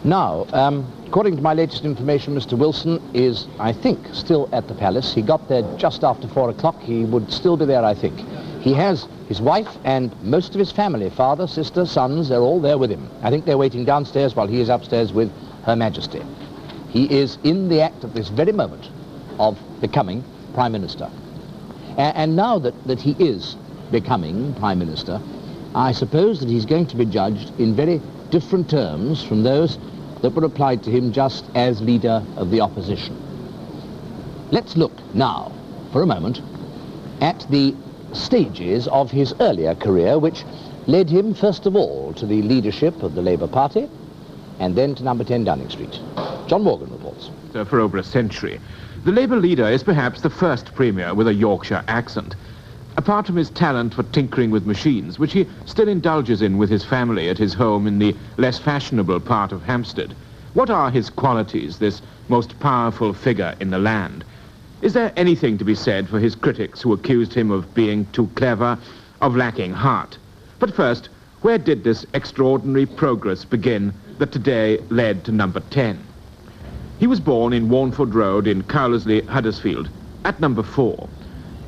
Now, according to my latest information, Mr. Wilson is, I think, still at the palace. He got there just after 4 o'clock. He would still be there, I think. He has his wife and most of his family, father, sister, sons, they're all there with him. I think they're waiting downstairs while he is upstairs with Her Majesty. He is in the act at this very moment of becoming Prime Minister. And now that he is becoming Prime Minister, I suppose that he's going to be judged in very different terms from those that were applied to him just as leader of the opposition. Let's look now, for a moment, at the stages of his earlier career, which led him, first of all, to the leadership of the Labour Party, and then to number 10 Downing Street. John Morgan reports. For over a century, the Labour leader is perhaps the first premier with a Yorkshire accent. Apart from his talent for tinkering with machines, which he still indulges in with his family at his home in the less fashionable part of Hampstead, what are his qualities, this most powerful figure in the land? Is there anything to be said for his critics who accused him of being too clever, of lacking heart? But first, where did this extraordinary progress begin that today led to number 10? He was born in Warnford Road in Cowlersley, Huddersfield, at number 4.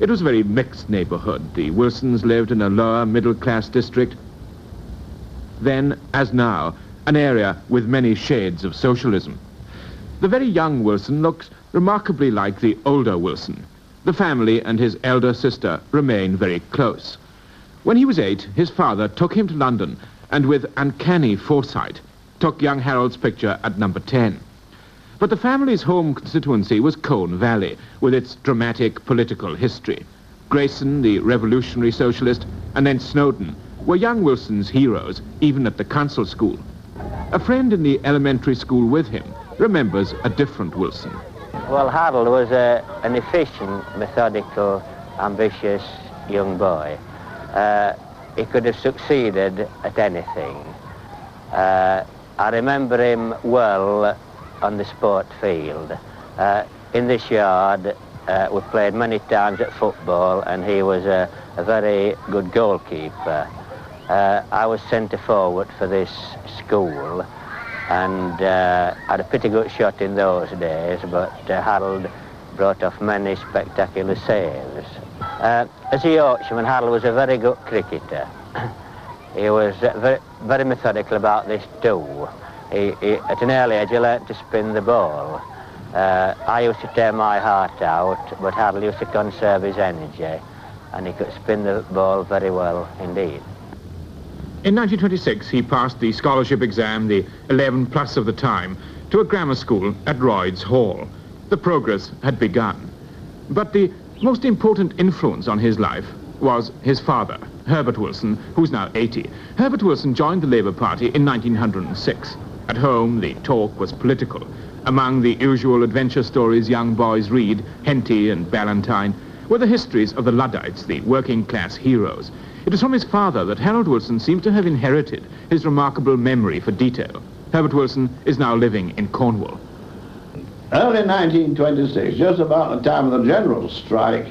It was a very mixed neighbourhood. The Wilsons lived in a lower middle-class district. Then, as now, an area with many shades of socialism. The very young Wilson looks remarkably like the older Wilson. The family and his elder sister remain very close. When he was 8, his father took him to London and with uncanny foresight took young Harold's picture at number 10. But the family's home constituency was Colne Valley, with its dramatic political history. Grayson, the revolutionary socialist, and then Snowdon were young Wilson's heroes, even at the council school. A friend in the elementary school with him remembers a different Wilson. Well, Harold was an efficient, methodical, ambitious young boy. He could have succeeded at anything. I remember him well on the sport field. In this yard, we played many times at football, and he was a very good goalkeeper. I was centre forward for this school, and had a pretty good shot in those days, but Harold brought off many spectacular saves. As a Yorkshireman, Harold was a very good cricketer. He was very methodical about this too. At an early age, he learnt to spin the ball. I used to tear my heart out, but Harold used to conserve his energy, and he could spin the ball very well indeed. In 1926, he passed the scholarship exam, the 11 plus of the time, to a grammar school at Royds Hall. The progress had begun. But the most important influence on his life was his father, Herbert Wilson, who's now 80. Herbert Wilson joined the Labour Party in 1906. At home, the talk was political. Among the usual adventure stories young boys read, Henty and Ballantyne, were the histories of the Luddites, the working-class heroes. It was from his father that Harold Wilson seems to have inherited his remarkable memory for detail. Herbert Wilson is now living in Cornwall. Early 1926, just about the time of the general strike,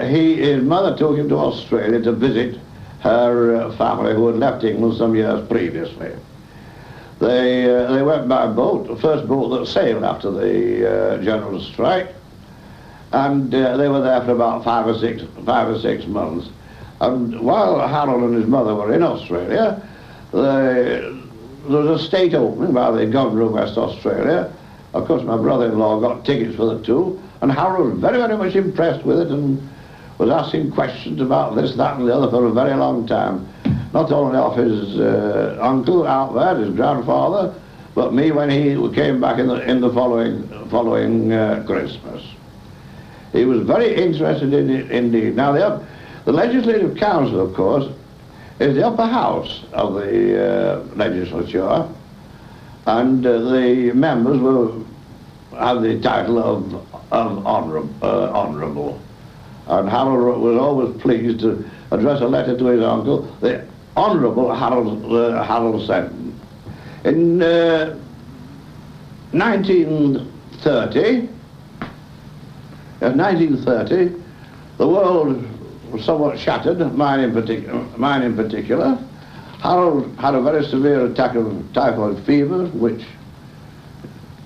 his mother took him to Australia to visit her family who had left England some years previously. They went by boat, the first boat that sailed after the general strike, and they were there for about five or six months. And while Harold and his mother were in Australia, there was a state opening by the governor of West Australia. Of course, my brother-in-law got tickets for the two, and Harold was very, very much impressed with it and was asking questions about this, that, and the other for a very long time. Not only of his uncle out there, his grandfather, but me when he came back in the following Christmas. He was very interested in it indeed. Now, the Legislative Council, of course, is the upper house of the legislature, and the members have the title of honourable. And Harold was always pleased to address a letter to his uncle, the Honourable Harold Seton. In 1930, the world was somewhat shattered, mine in particular, Harold had a very severe attack of typhoid fever, which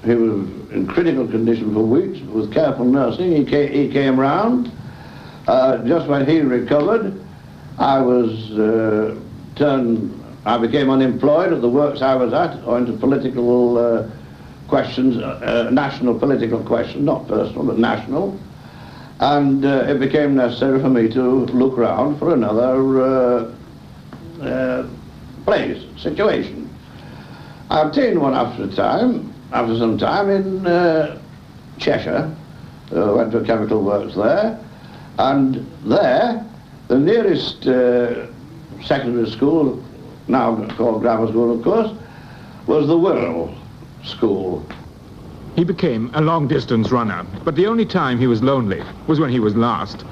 he was in critical condition for weeks. With careful nursing, he came round. Just when he recovered, I became unemployed at the works I was at, owing to political questions, national political questions, not personal, but national. And it became necessary for me to look round for another situation. I obtained one after some time in Cheshire. Went to a chemical works there, and there the nearest secondary school, now called grammar school of course, was the Wirral School. He became a long-distance runner, but the only time he was lonely was when he was last.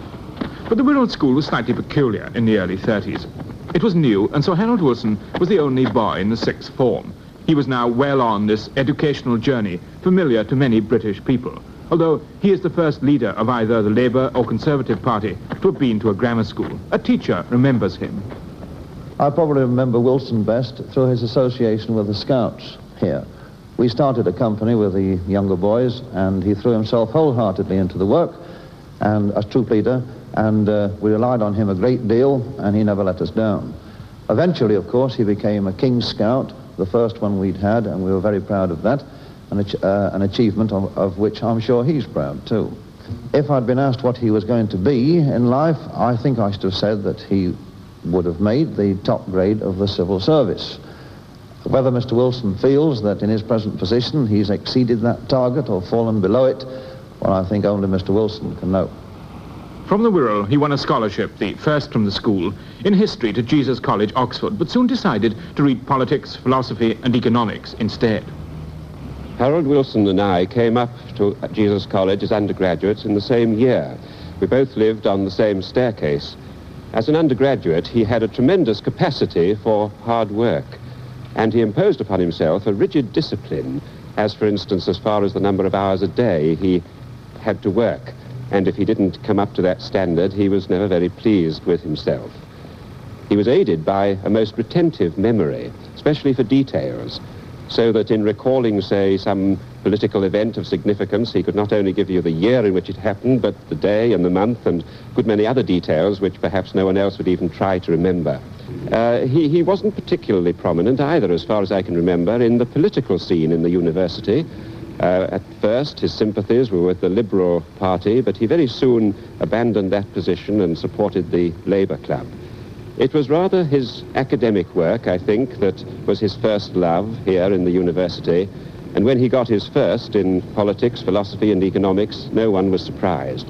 But the Wirral School was slightly peculiar in the early 30s. It was new, and so Harold Wilson was the only boy in the sixth form. He was now well on this educational journey, familiar to many British people, although he is the first leader of either the Labour or Conservative Party to have been to a grammar school. A teacher remembers him. I probably remember Wilson best through his association with the Scouts here. We started a company with the younger boys, and he threw himself wholeheartedly into the work and as troop leader, and we relied on him a great deal, and he never let us down. Eventually, of course, he became a King's Scout, the first one we'd had, and we were very proud of that, an achievement of which I'm sure he's proud too. If I'd been asked what he was going to be in life, I think I should have said that he would have made the top grade of the civil service. Whether Mr. Wilson feels that in his present position he's exceeded that target or fallen below it, well, I think only Mr. Wilson can know. From the Wirral, he won a scholarship, the first from the school, in history to Jesus College, Oxford, but soon decided to read politics, philosophy and economics instead. Harold Wilson and I came up to Jesus College as undergraduates in the same year. We both lived on the same staircase. As an undergraduate, he had a tremendous capacity for hard work, and he imposed upon himself a rigid discipline, as for instance, as far as the number of hours a day he had to work. And if he didn't come up to that standard, he was never very pleased with himself. He was aided by a most retentive memory, especially for details, so that in recalling, say, some political event of significance, he could not only give you the year in which it happened, but the day and the month and a good many other details which perhaps no one else would even try to remember. He wasn't particularly prominent either, as far as I can remember, in the political scene in the university. At first, his sympathies were with the Liberal Party, but he very soon abandoned that position and supported the Labour Club. It was rather his academic work, I think, that was his first love here in the university, and when he got his first in politics, philosophy and economics, no one was surprised.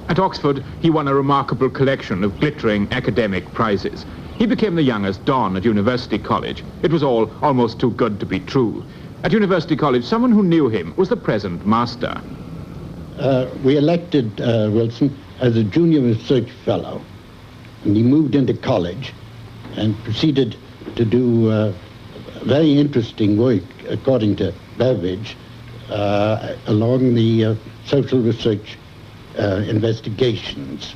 At Oxford, he won a remarkable collection of glittering academic prizes. He became the youngest Don at University College. It was all almost too good to be true. At University College, someone who knew him was the present master. We elected Wilson as a junior research fellow, and he moved into college and proceeded to do very interesting work, according to Beveridge, along the social research investigations.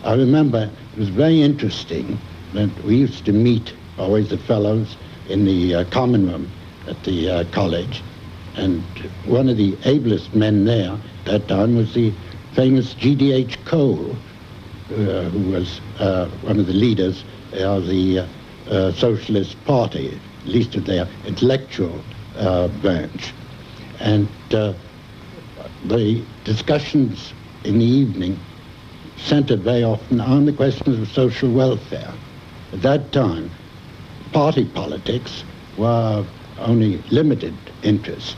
I remember it was very interesting that we used to meet always the fellows in the common room at the college, and one of the ablest men there at that time was the famous G.D.H. Cole, who was one of the leaders of the Socialist Party, at least of their intellectual branch. And the discussions in the evening centered very often on the questions of social welfare. At that time, party politics were only limited interest,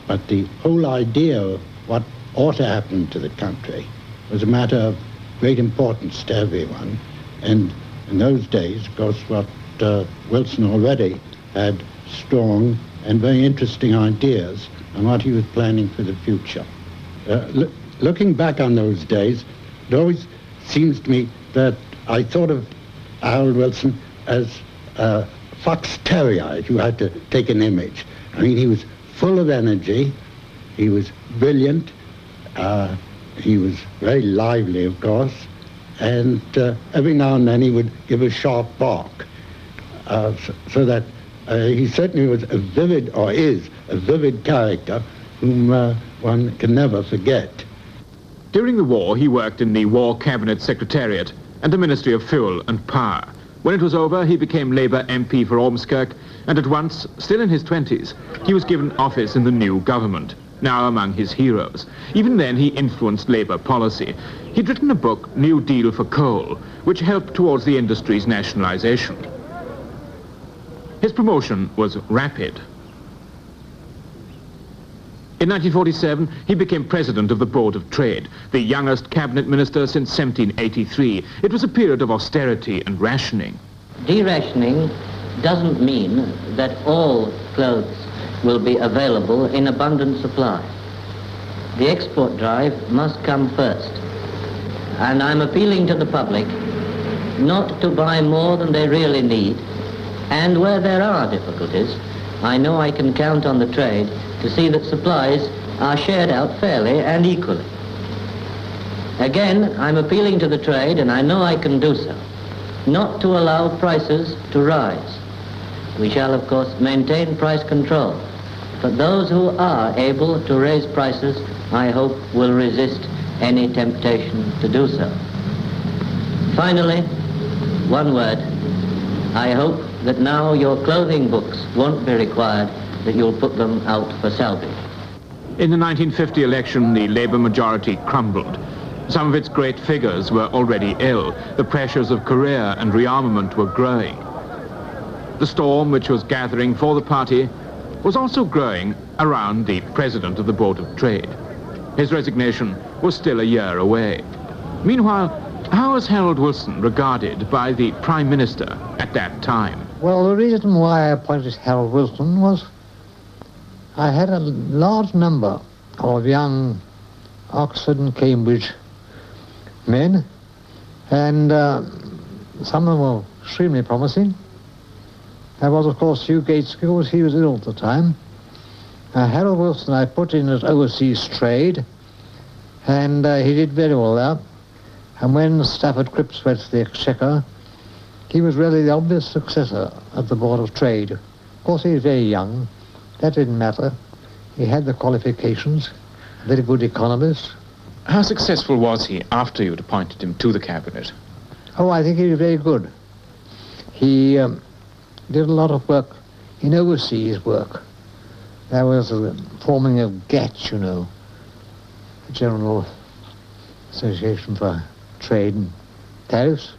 but the whole idea of what ought to happen to the country was a matter of great importance to everyone. And in those days, of course, what Wilson already had strong and very interesting ideas on what he was planning for the future. Looking back on those days, it always seems to me that I thought of Harold Wilson as a fox terrier, if you had to take an image. I mean, he was full of energy, he was brilliant, he was very lively, of course, and every now and then he would give a sharp bark. so that he certainly was a vivid, or is a vivid character whom one can never forget. During the war, he worked in the War Cabinet Secretariat and the Ministry of Fuel and Power. When it was over, he became Labour MP for Ormskirk, and at once, still in his 20s, he was given office in the new government, now among his heroes. Even then, he influenced Labour policy. He'd written a book, New Deal for Coal, which helped towards the industry's nationalisation. His promotion was rapid. In 1947, he became president of the Board of Trade, the youngest cabinet minister since 1783. It was a period of austerity and rationing. De-rationing doesn't mean that all clothes will be available in abundant supply. The export drive must come first. And I'm appealing to the public not to buy more than they really need. And where there are difficulties, I know I can count on the trade to see that supplies are shared out fairly and equally. Again, I'm appealing to the trade, and I know I can do so, not to allow prices to rise. We shall, of course, maintain price control, but those who are able to raise prices, I hope, will resist any temptation to do so. Finally, one word. I hope that now your clothing books won't be required, that you'll put them out for salvage. In the 1950 election, the Labour majority crumbled. Some of its great figures were already ill. The pressures of career and rearmament were growing. The storm which was gathering for the party was also growing around the president of the Board of Trade. His resignation was still a year away. Meanwhile, how was Harold Wilson regarded by the Prime Minister at that time? Well, the reason why I appointed Harold Wilson was I had a large number of young Oxford and Cambridge men, and some of them were extremely promising. There was, of course, Hugh Gaitskell. He was ill at the time. Harold Wilson I put in as overseas trade, and he did very well there. And when Stafford Cripps went to the Exchequer, he was really the obvious successor at the Board of Trade. Of course, he was very young. That didn't matter. He had the qualifications, a very good economist. How successful was he after you'd appointed him to the cabinet? Oh, I think he was very good. He did a lot of work in overseas work. There was a forming of GATT, you know, the General Association for Trade and Tariffs.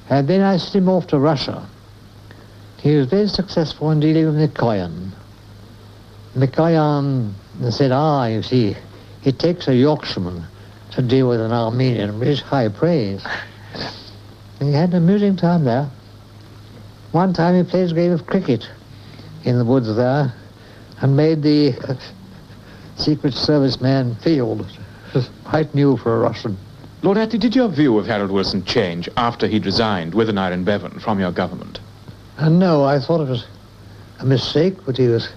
And then I sent him off to Russia. He was very successful in dealing with Mikoyan. Mikoyan said, you see, it takes a Yorkshireman to deal with an Armenian, which is high praise. And he had an amusing time there. One time he played a game of cricket in the woods there and made the Secret Service man field. It was quite new for a Russian. Lord Attlee, did your view of Harold Wilson change after he'd resigned with an Iron Bevan from your government? No, I thought it was a mistake, but he was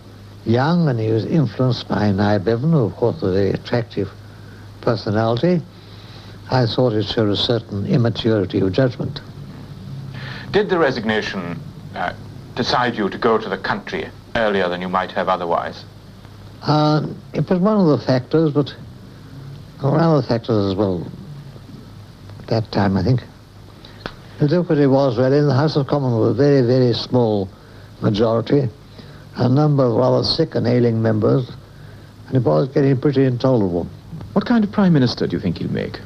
young and he was influenced by Nye Bevan, who of course was a very attractive personality. I thought it showed a certain immaturity of judgment. Did the resignation decide you to go to the country earlier than you might have otherwise? It was one of the factors, but one of the factors as well at that time, I think. The difficulty was really in the House of Commons was a very, very small majority, a number of rather sick and ailing members, and it was getting pretty intolerable. What kind of Prime Minister do you think he'll make?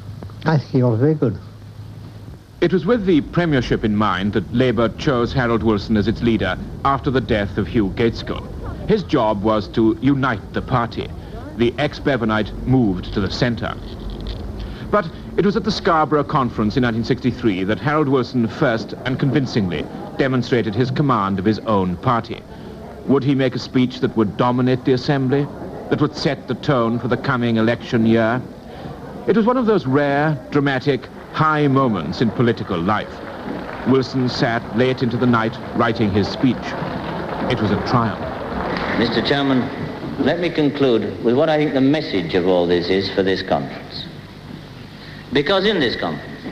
I think he was very good. It was with the premiership in mind that Labour chose Harold Wilson as its leader after the death of Hugh Gaitskell. His job was to unite the party. The ex-Bevanite moved to the centre. But it was at the Scarborough Conference in 1963 that Harold Wilson first and convincingly demonstrated his command of his own party. Would he make a speech that would dominate the Assembly, that would set the tone for the coming election year? It was one of those rare, dramatic, high moments in political life. Wilson sat late into the night writing his speech. It was a triumph. Mr. Chairman, let me conclude with what I think the message of all this is for this conference. Because in this conference,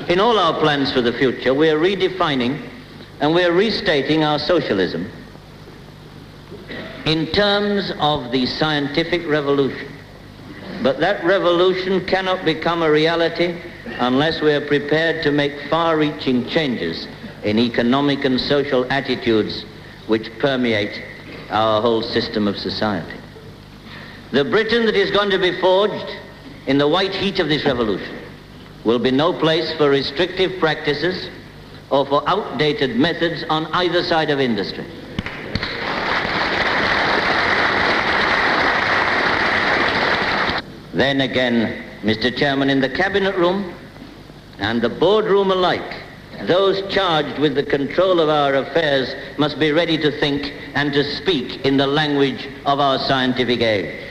in all our plans for the future, we are redefining And we're restating our socialism in terms of the scientific revolution. But that revolution cannot become a reality unless we are prepared to make far-reaching changes in economic and social attitudes which permeate our whole system of society. The Britain that is going to be forged in the white heat of this revolution will be no place for restrictive practices or for outdated methods on either side of industry. Then again, Mr. Chairman, in the cabinet room and the boardroom alike, those charged with the control of our affairs must be ready to think and to speak in the language of our scientific age.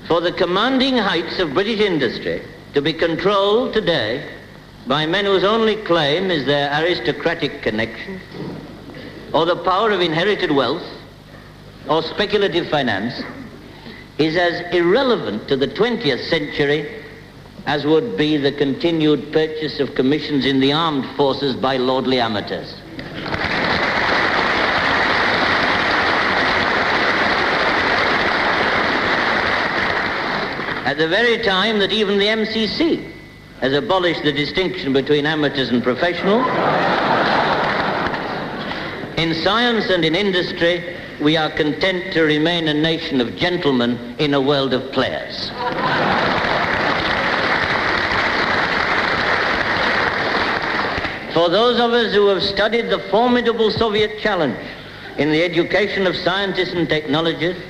For the commanding heights of British industry to be controlled today by men whose only claim is their aristocratic connection, or the power of inherited wealth, or speculative finance, is as irrelevant to the 20th century as would be the continued purchase of commissions in the armed forces by lordly amateurs. At the very time that even the MCC has abolished the distinction between amateurs and professionals, in science and in industry, we are content to remain a nation of gentlemen in a world of players. For those of us who have studied the formidable Soviet challenge in the education of scientists and technologists,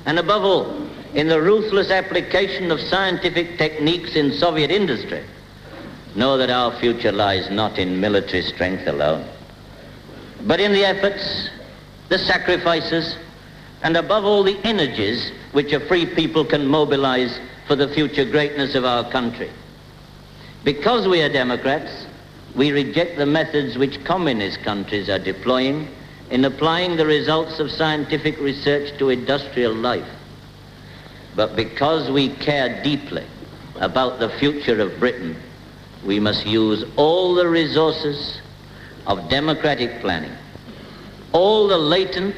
and above all, in the ruthless application of scientific techniques in Soviet industry, know that our future lies not in military strength alone, but in the efforts, the sacrifices, and above all the energies which a free people can mobilize for the future greatness of our country. Because we are democrats, we reject the methods which communist countries are deploying in applying the results of scientific research to industrial life. But because we care deeply about the future of Britain, we must use all the resources of democratic planning, all the latent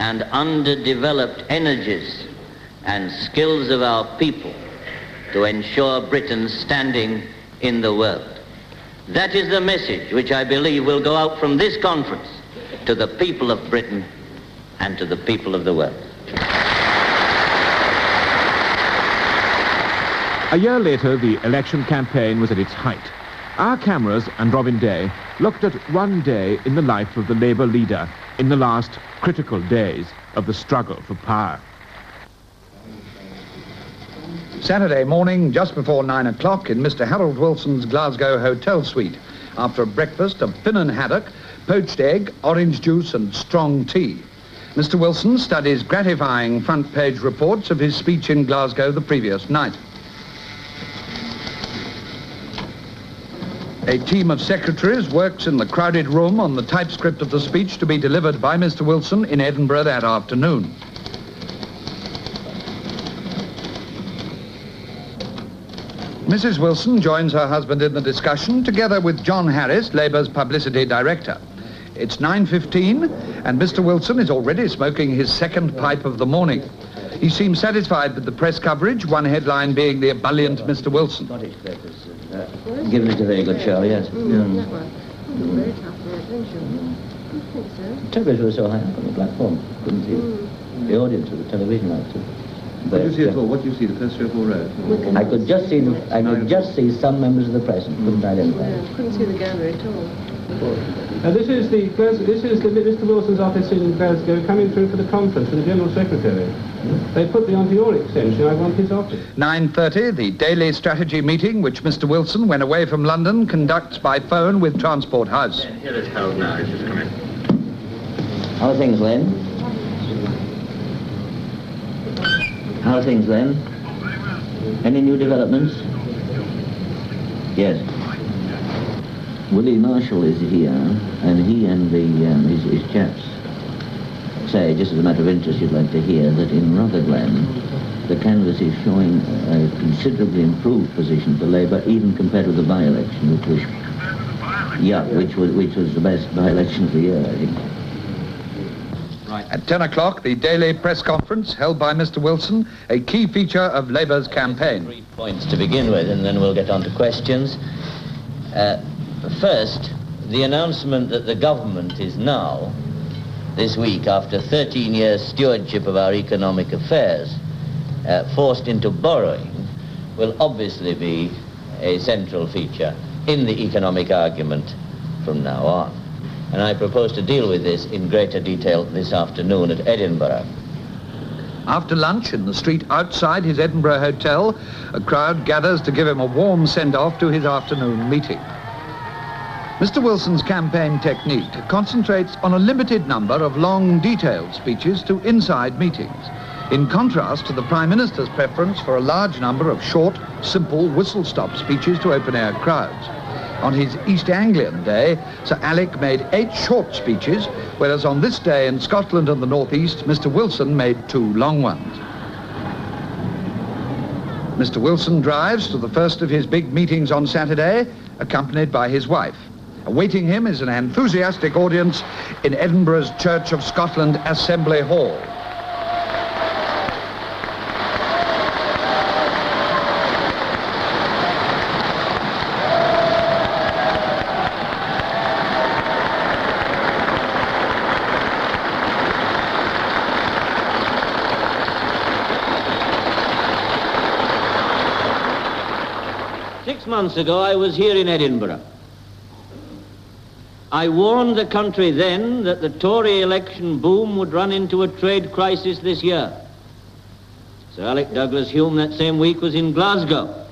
and underdeveloped energies and skills of our people to ensure Britain's standing in the world. That is the message which I believe will go out from this conference to the people of Britain and to the people of the world. A year later, the election campaign was at its height. Our cameras and Robin Day looked at one day in the life of the Labour leader in the last critical days of the struggle for power. Saturday morning, just before 9 o'clock, in Mr. Harold Wilson's Glasgow hotel suite, after a breakfast of finnan haddock, poached egg, orange juice and strong tea. Mr. Wilson studies gratifying front-page reports of his speech in Glasgow the previous night. A team of secretaries works in the crowded room on the typescript of the speech to be delivered by Mr. Wilson in Edinburgh that afternoon. Mrs. Wilson joins her husband in the discussion, together with John Harris, Labour's publicity director. It's 9:15, and Mr. Wilson is already smoking his second pipe of the morning. He seems satisfied with the press coverage, one headline being the ebullient Mr. Wilson. Given it a very good show, yes. Very tough there, don't you? I think so. Television was so high up on the platform, couldn't see the audience of the television actually. What did you see at all? What did you see, the first 3 or 4 rows? I could just see some members of the press and couldn't identify them. Yeah, couldn't see the gallery at all. This is Mr. Wilson's office in Glasgow coming through for the conference for the General Secretary. They put the anti-war extension. I want his office. 9:30, the daily strategy meeting, which Mr. Wilson, when away from London, conducts by phone with Transport House. Here is Harold now. He's just come in. How are things, Len? How are things, Len? Any new developments? Yes. Willie Marshall is here, and he and his chaps say, just as a matter of interest, you'd like to hear that in Rotherglen, the canvass is showing a considerably improved position for Labour, even compared with the by-election, which was Yeah, which was the best by-election of the year, I think. Right. At 10 o'clock, the daily press conference held by Mr. Wilson, a key feature of Labour's campaign. 3 points to begin with, and then we'll get on to questions. First, the announcement that the government is now, this week, after 13 years stewardship of our economic affairs, forced into borrowing, will obviously be a central feature in the economic argument from now on. And I propose to deal with this in greater detail this afternoon at Edinburgh. After lunch in the street outside his Edinburgh hotel, a crowd gathers to give him a warm send-off to his afternoon meeting. Mr. Wilson's campaign technique concentrates on a limited number of long, detailed speeches to inside meetings, in contrast to the Prime Minister's preference for a large number of short, simple, whistle-stop speeches to open-air crowds. On his East Anglian day, Sir Alec made 8 short speeches, whereas on this day in Scotland and the North East, Mr. Wilson made 2 long ones. Mr. Wilson drives to the first of his big meetings on Saturday, accompanied by his wife. Awaiting him is an enthusiastic audience in Edinburgh's Church of Scotland Assembly Hall. Months ago, I was here in Edinburgh. I warned the country then that the Tory election boom would run into a trade crisis this year. Sir Alec Douglas Hume that same week was in Glasgow,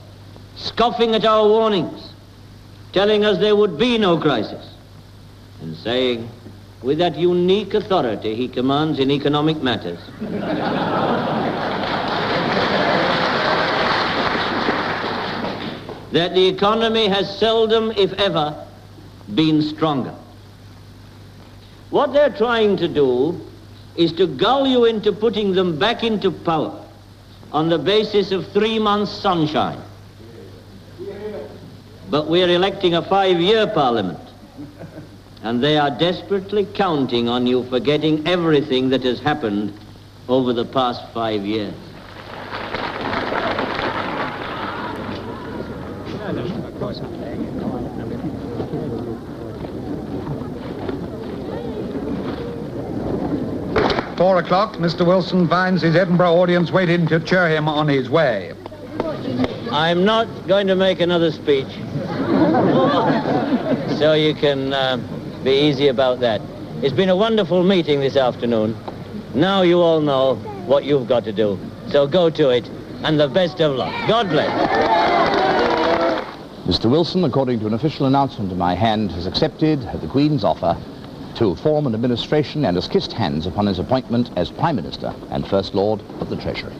scoffing at our warnings, telling us there would be no crisis, and saying, with that unique authority he commands in economic matters, that the economy has seldom, if ever, been stronger. What they're trying to do is to gull you into putting them back into power on the basis of 3 months' sunshine. But we're electing a 5-year parliament, and they are desperately counting on you forgetting everything that has happened over the past 5 years. 4 o'clock, Mr. Wilson finds his Edinburgh audience waiting to cheer him on his way. I'm not going to make another speech, so you can be easy about that. It's been a wonderful meeting this afternoon. Now you all know what you've got to do, so go to it, and the best of luck. God bless. Mr. Wilson, according to an official announcement in my hand, has accepted the Queen's offer to form an administration and has kissed hands upon his appointment as Prime Minister and First Lord of the Treasury.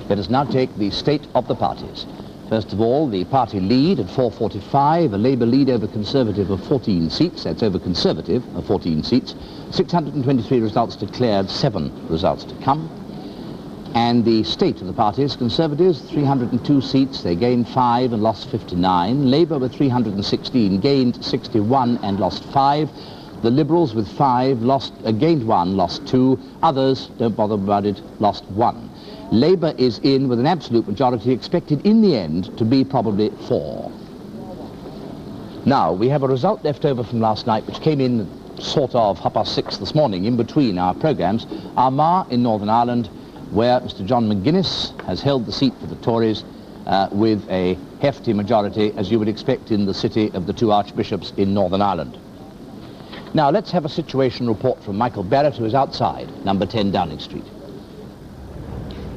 Let us now take the state of the parties. First of all, the party lead at 445, a Labour lead over Conservative of 14 seats, that's over Conservative of 14 seats, 623 results declared, 7 results to come. And the state of the parties, Conservatives, 302 seats, they gained 5 and lost 59. Labour with 316, gained 61 and lost 5. The Liberals with 5, gained 1, lost 2. Others, don't bother about it, lost 1. Labour is in with an absolute majority expected in the end to be probably 4. Now, we have a result left over from last night which came in sort of 6:30 this morning in between our programmes. Armagh in Northern Ireland, where Mr. John McGuinness has held the seat for the Tories with a hefty majority, as you would expect in the city of the 2 archbishops in Northern Ireland. Now, let's have a situation report from Michael Barrett, who is outside, number 10 Downing Street.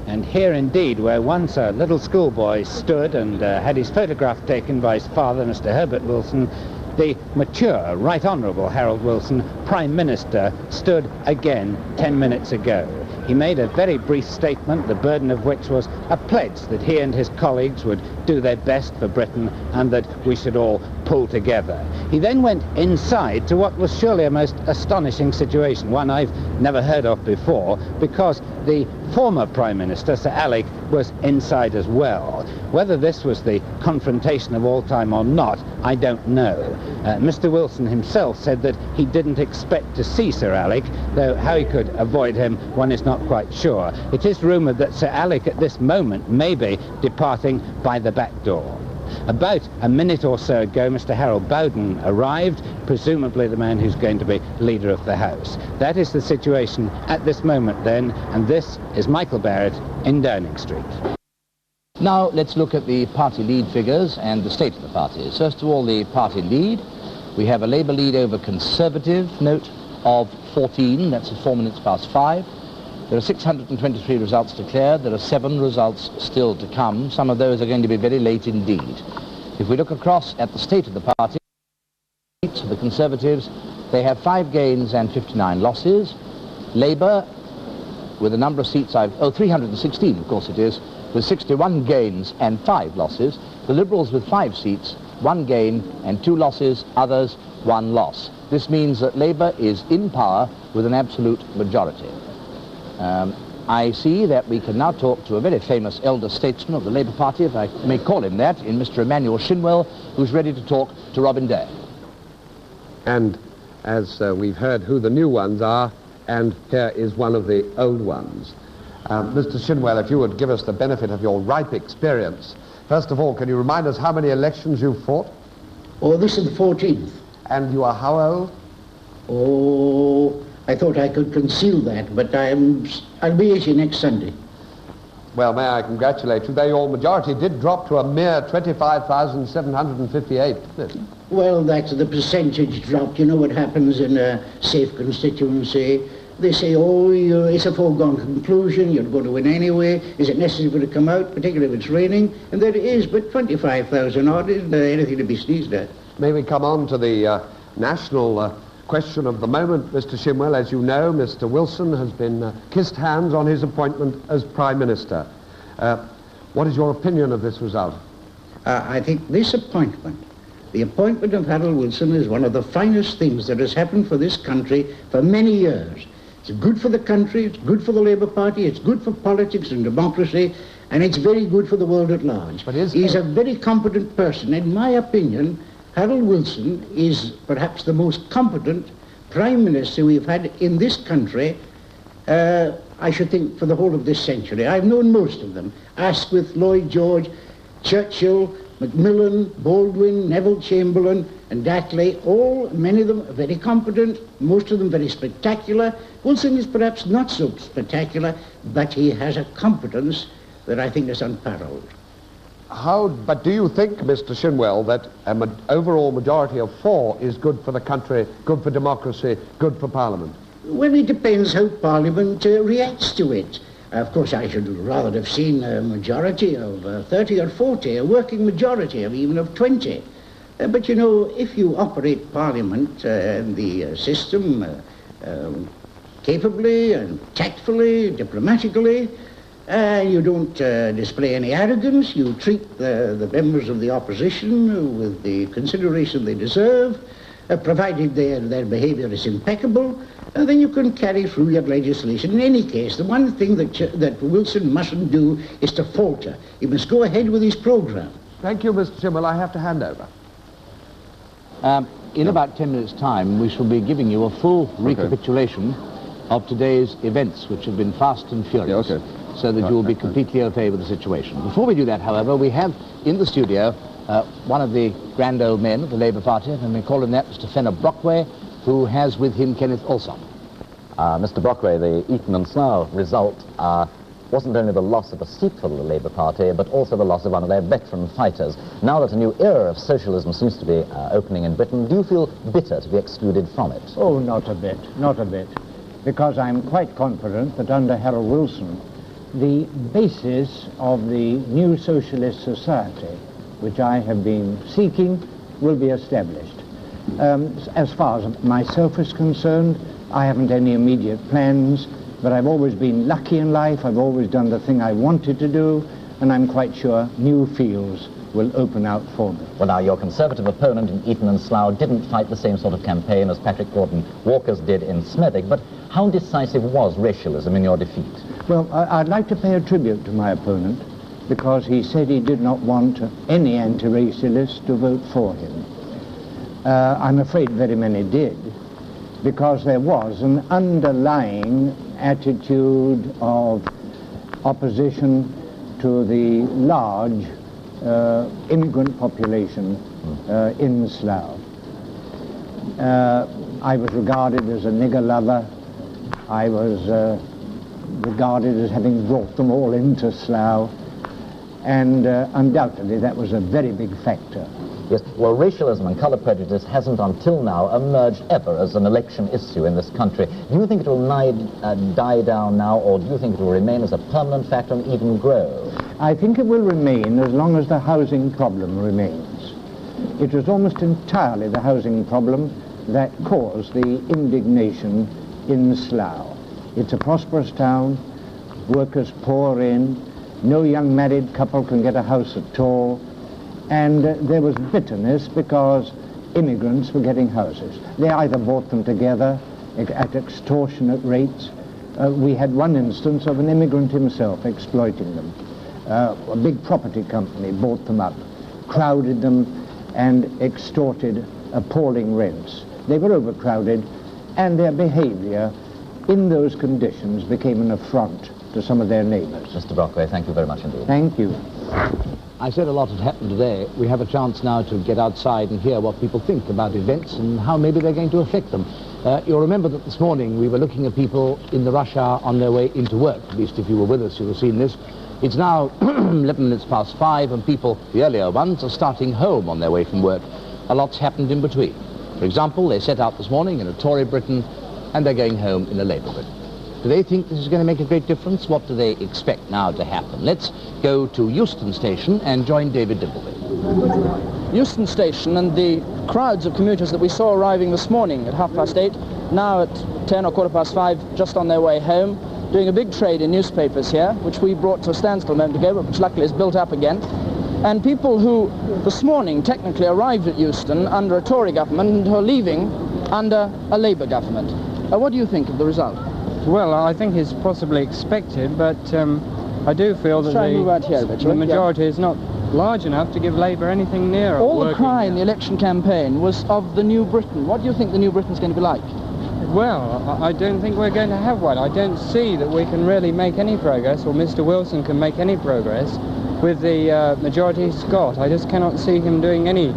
And here indeed, where once a little schoolboy stood and had his photograph taken by his father, Mr. Herbert Wilson, the mature, Right Honourable Harold Wilson, Prime Minister, stood again 10 minutes ago. He made a very brief statement, the burden of which was a pledge that he and his colleagues would do their best for Britain and that we should all pull together. He then went inside to what was surely a most astonishing situation, one I've never heard of before, because the former Prime Minister, Sir Alec, was inside as well. Whether this was the confrontation of all time or not, I don't know. Mr. Wilson himself said that he didn't expect to see Sir Alec, though how he could avoid him, one is not quite sure. It is rumoured that Sir Alec at this moment may be departing by the back door. About a minute or so ago, Mr. Harold Bowden arrived, presumably the man who's going to be leader of the House. That is the situation at this moment then, and this is Michael Barrett in Downing Street. Now let's look at the party lead figures and the state of the parties. First of all, the party lead. We have a Labour lead over Conservative, note, of 14, that's 4 minutes past 5. There are 623 results declared. There are 7 results still to come. Some of those are going to be very late indeed. If we look across at the state of the party, the Conservatives, they have 5 gains and 59 losses. Labour, with a number of seats, 316, of course it is, with 61 gains and 5 losses. The Liberals with 5 seats, 1 gain and 2 losses, others 1 loss. This means that Labour is in power with an absolute majority. I see that we can now talk to a very famous elder statesman of the Labour Party, if I may call him that, in Mr. Emmanuel Shinwell, who's ready to talk to Robin Day. And as we've heard who the new ones are, and here is one of the old ones. Mr. Shinwell, if you would give us the benefit of your ripe experience. First of all, can you remind us how many elections you've fought? Oh, this is the 14th. And you are how old? Oh, I thought I could conceal that, but I'll be 80 next Sunday. Well, may I congratulate you. Your majority did drop to a mere 25,758, didn't it? Well, that's the percentage drop. You know what happens in a safe constituency. They say, oh, it's a foregone conclusion, you're going to win anyway. Is it necessary for it to come out, particularly if it's raining? And there it is, but 25,000 odd isn't anything to be sneezed at. May we come on to the national question of the moment, Mr. Shinwell? As you know, Mr. Wilson has been kissed hands on his appointment as Prime Minister. What is your opinion of this result? I think this appointment, the appointment of Harold Wilson, is one of the finest things that has happened for this country for many years. It's good for the country, it's good for the Labour Party, it's good for politics and democracy, and it's very good for the world at large. But he's a very competent person. In my opinion, Harold Wilson is perhaps the most competent Prime Minister we've had in this country, I should think, for the whole of this century. I've known most of them. Asquith, Lloyd George, Churchill, Macmillan, Baldwin, Neville Chamberlain, and Attlee, many of them are very competent, most of them very spectacular. Wilson is perhaps not so spectacular, but he has a competence that I think is unparalleled. But do you think, Mr. Shinwell, that an overall majority of 4 is good for the country, good for democracy, good for Parliament? Well, it depends how Parliament reacts to it. Of course, I should rather have seen a majority of 30 or 40, a working majority of even of 20. But, you know, if you operate Parliament and the system capably and tactfully, diplomatically, you don't display any arrogance, you treat the members of the opposition with the consideration they deserve, provided their behaviour is impeccable, then you can carry through your legislation. In any case, the one thing that Wilson mustn't do is to falter. He must go ahead with his programme. Thank you, Mr. Shinwell. I have to hand over. In about 10 minutes' time, we shall be giving you a full recapitulation of today's events, which have been fast and furious, so that you will be completely au fait with the situation. Before we do that, however, we have in the studio one of the grand old men of the Labour Party, and we call him that, Mr. Fenner Brockway, who has with him Kenneth Olson. Mr. Brockway, the Eton and Slough result wasn't only the loss of a seat for the Labour Party, but also the loss of one of their veteran fighters. Now that a new era of socialism seems to be opening in Britain, do you feel bitter to be excluded from it? Oh, not a bit, not a bit. Because I'm quite confident that under Harold Wilson, the basis of the new socialist society, which I have been seeking, will be established. As far as myself is concerned, I haven't any immediate plans, but I've always been lucky in life. I've always done the thing I wanted to do, and I'm quite sure new fields will open out for me. Well, now, your Conservative opponent in Eton and Slough didn't fight the same sort of campaign as Patrick Gordon Walker's did in Smethwick, but how decisive was racialism in your defeat? Well, I'd like to pay a tribute to my opponent, because he said he did not want any anti-racialist to vote for him. I'm afraid very many did, because there was an underlying attitude of opposition to the large immigrant population in Slough. I was regarded as a nigger lover. I was regarded as having brought them all into Slough, and undoubtedly that was a very big factor. Yes, well, racialism and colour prejudice hasn't until now emerged ever as an election issue in this country. Do you think it will die down now, or do you think it will remain as a permanent factor and even grow? I think it will remain as long as the housing problem remains. It was almost entirely the housing problem that caused the indignation in Slough. It's a prosperous town, workers pour in, no young married couple can get a house at all, and there was bitterness because immigrants were getting houses. They either bought them together at extortionate rates. We had one instance of an immigrant himself exploiting them. A big property company bought them up, crowded them, and extorted appalling rents. They were overcrowded, and their behavior in those conditions became an affront to some of their neighbors. Mr. Brockway, thank you very much indeed. Thank you. I said a lot had happened today. We have a chance now to get outside and hear what people think about events and how maybe they're going to affect them. You'll remember that this morning we were looking at people in the rush hour on their way into work. At least if you were with us, you'll have seen this. It's now 11 minutes past 5, and people, the earlier ones, are starting home on their way from work. A lot's happened in between. For example, they set out this morning in a Tory Britain, and they're going home in a Labour Britain. Do they think this is going to make a great difference? What do they expect now to happen? Let's go to Euston Station and join David Dimbleby. Euston Station and the crowds of commuters that we saw arriving this morning at 8:30, now at 10 or 5:15, just on their way home, doing a big trade in newspapers here, which we brought to a standstill a moment ago, but which luckily is built up again. And people who this morning technically arrived at Euston under a Tory government and who are leaving under a Labour government. What do you think of the result? Well, I think it's possibly expected, but I do feel that the majority is not large enough to give Labour anything near. All the cry in the election campaign was of the New Britain. What do you think the New Britain's going to be like? Well, I don't think we're going to have one. I don't see that we can really make any progress, or Mr. Wilson can make any progress with the majority he's got. I just cannot see him doing any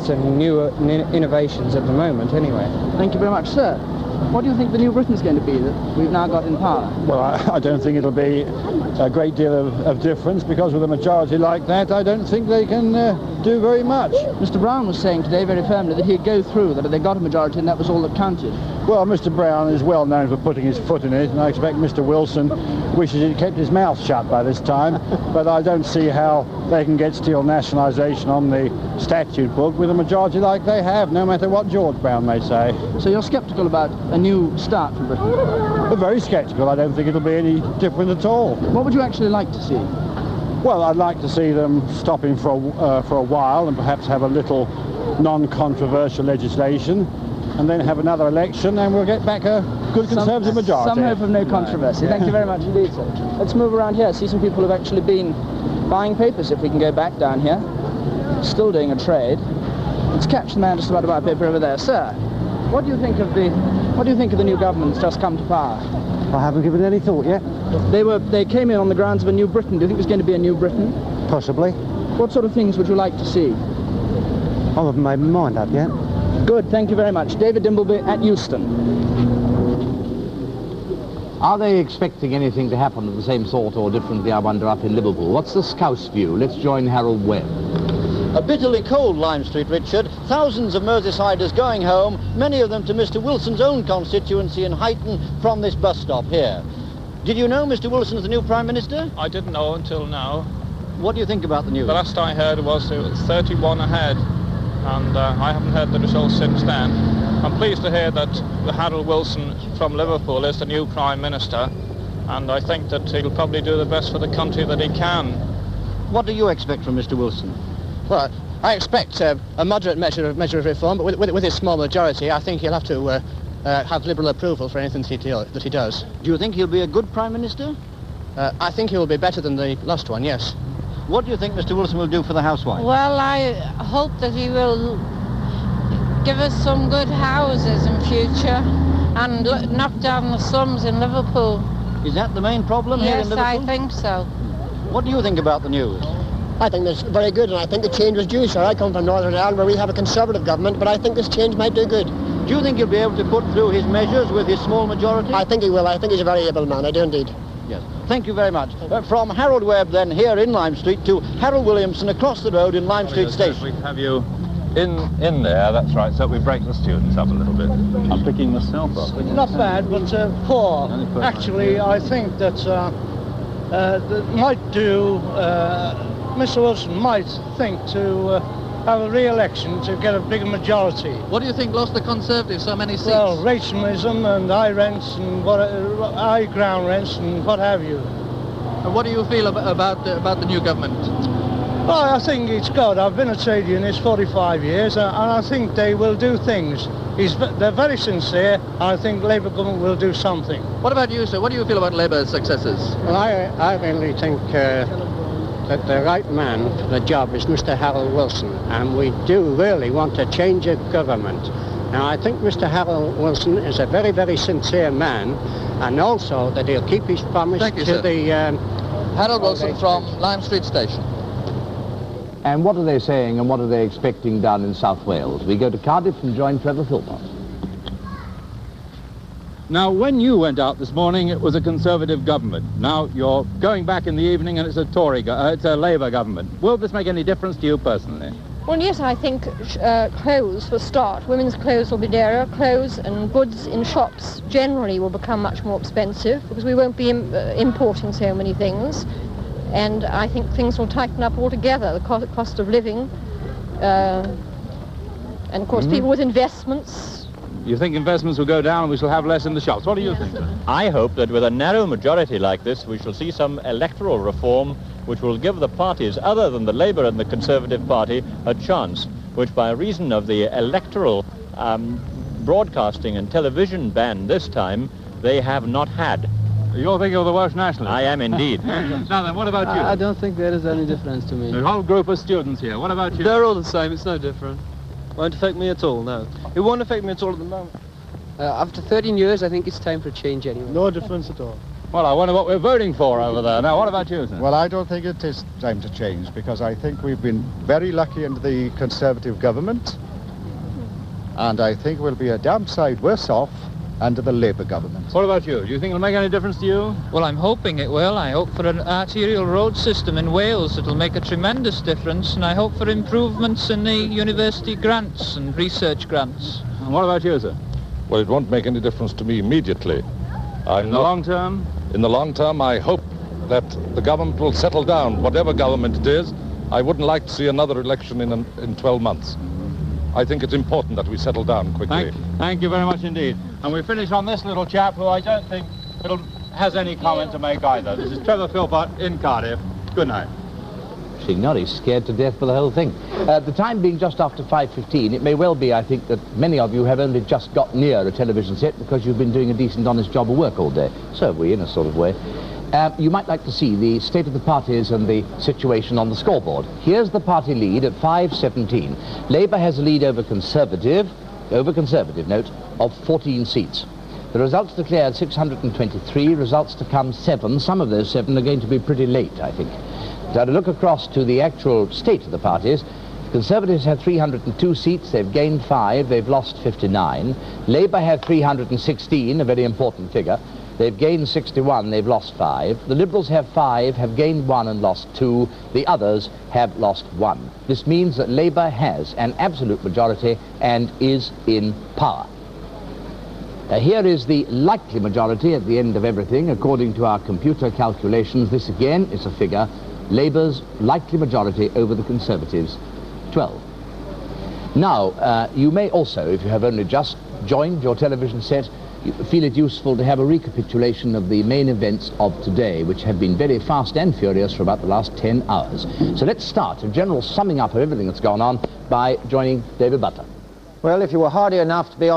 sort of new innovations at the moment, anyway. Thank you very much, sir. What do you think the New Britain's going to be that we've now got in power? Well, I don't think it'll be a great deal of difference, because with a majority like that, I don't think they can do very much. Mr. Brown was saying today very firmly that he'd go through, that they got a majority and that was all that counted. Well, Mr. Brown is well known for putting his foot in it, and I expect Mr. Wilson wishes he'd kept his mouth shut by this time, but I don't see how they can get steel nationalisation on the statute book with a majority like they have, no matter what George Brown may say. So you're sceptical about a new start for Britain? Well, very sceptical. I don't think it'll be any different at all. What would you actually like to see? Well, I'd like to see them stopping for a while and perhaps have a little non-controversial legislation, and then have another election, and we'll get back a good Conservative majority. Some hope of no controversy. Yeah. Thank you very much indeed, sir. Let's move around here, see some people who've actually been buying papers, if we can go back down here. Still doing a trade. Let's catch the man just about to buy a paper over there. Sir, what do you think of the new government that's just come to power? I haven't given it any thought yet. They came in on the grounds of a new Britain. Do you think there's going to be a new Britain? Possibly. What sort of things would you like to see? I haven't made my mind up yet. Good, thank you very much. David Dimbleby at Euston. Are they expecting anything to happen of the same sort or differently, I wonder, up in Liverpool? What's the Scouse view? Let's join Harold Webb. A bitterly cold Lime Street, Richard. Thousands of Merseysiders going home, many of them to Mr. Wilson's own constituency in Huyton from this bus stop here. Did you know Mr. Wilson's the new Prime Minister? I didn't know until now. What do you think about the news? The last I heard was it was 31 ahead, and I haven't heard the results since then. I'm pleased to hear that Harold Wilson from Liverpool is the new Prime Minister, and I think that he'll probably do the best for the country that he can. What do you expect from Mr. Wilson? Well, I expect a moderate measure of reform, but with his small majority, I think he'll have to have Liberal approval for anything that he does. Do you think he'll be a good Prime Minister? I think he will be better than the last one, yes. What do you think Mr. Wilson will do for the housewife? Well, I hope that he will give us some good houses in future and knock down the slums in Liverpool. Is that the main problem here in Liverpool? Yes, I think so. What do you think about the news? I think that's very good, and I think the change was due, sir. I come from Northern Ireland where we have a Conservative government, but I think this change might do good. Do you think he'll be able to put through his measures with his small majority? I think he will. I think he's a very able man. I do indeed. Yes. Thank you very much. From Harold Webb, then, here in Lime Street, to Harold Williamson across the road in Lime Street Station. We have you in there, that's right, so we break the students up a little bit. I'm picking myself up. Not bad, but poor. Actually, I think that might do... Mr. Wilson might think to have a re-election to get a bigger majority. What do you think lost the Conservatives so many seats? Well, racism and high rents and high ground rents and what have you. And what do you feel about the new government? Well, I think it's good. I've been a trade unionist 45 years, and I think they will do things. They're very sincere. I think Labour government will do something. What about you, sir? What do you feel about Labour's successes? Well, I really think that the right man for the job is Mr. Harold Wilson, and we do really want a change of government. Now, I think Mr. Harold Wilson is a very, very sincere man, and also that he'll keep his promise to the... Harold Wilson from Lime Street Station. And what are they saying and what are they expecting down in South Wales? We go to Cardiff and join Trevor Philpott. Now, when you went out this morning, it was a Conservative government. Now, you're going back in the evening and it's a it's a Labour government. Will this make any difference to you personally? Well, yes, I think clothes, for a start. Women's clothes will be dearer. Clothes and goods in shops generally will become much more expensive because we won't be importing so many things. And I think things will tighten up altogether, the cost of living. And, of course, people with investments. You think investments will go down and we shall have less in the shops. What do you think, sir? I hope that with a narrow majority like this, we shall see some electoral reform which will give the parties, other than the Labour and the Conservative Party, a chance, which by reason of the electoral broadcasting and television ban this time, they have not had. You're thinking of the Welsh Nationalists? I am indeed. Now then, what about you? I don't think there is any difference to me. The whole group of students here. What about you? They're all the same. It's no different. Won't affect me at all, no. It won't affect me at all at the moment. After 13 years, I think it's time for a change anyway. No difference at all. Well, I wonder what we're voting for over there. Now, what about you, sir? Well, I don't think it is time to change, because I think we've been very lucky under the Conservative government, and I think we'll be a damn sight worse off under the Labour government. What about you? Do you think it'll make any difference to you? Well, I'm hoping it will. I hope for an arterial road system in Wales that'll make a tremendous difference, and I hope for improvements in the university grants and research grants. And what about you, sir? Well, it won't make any difference to me immediately. In the long term? In the long term, I hope that the government will settle down, whatever government it is. I wouldn't like to see another election in 12 months. I think it's important that we settle down quickly. Thank you very much indeed. And we finish on this little chap who I don't think has any comment to make either. This is Trevor Philpott in Cardiff. Good night. He's scared to death for the whole thing. The time being just after 5:15, it may well be, I think, that many of you have only just got near a television set because you've been doing a decent, honest job of work all day. So have we, in a sort of way. You might like to see the state of the parties and the situation on the scoreboard. Here's the party lead at 5:17. Labour has a lead over Conservative, note, of 14 seats. The results declared 623, results to come 7. Some of those 7 are going to be pretty late, I think. Now, to look across to the actual state of the parties, Conservatives have 302 seats, they've gained 5, they've lost 59. Labour have 316, a very important figure. They've gained 61, they've lost 5. The Liberals have 5, have gained 1 and lost 2. The others have lost 1. This means that Labour has an absolute majority and is in power. Here is the likely majority at the end of everything. According to our computer calculations, this again is a figure. Labour's likely majority over the Conservatives, 12. Now, you may also, if you have only just joined your television set, feel it useful to have a recapitulation of the main events of today, which have been very fast and furious for about the last 10 hours. So let's start a general summing up of everything that's gone on by joining David Butler. Well, if you were hardy enough to be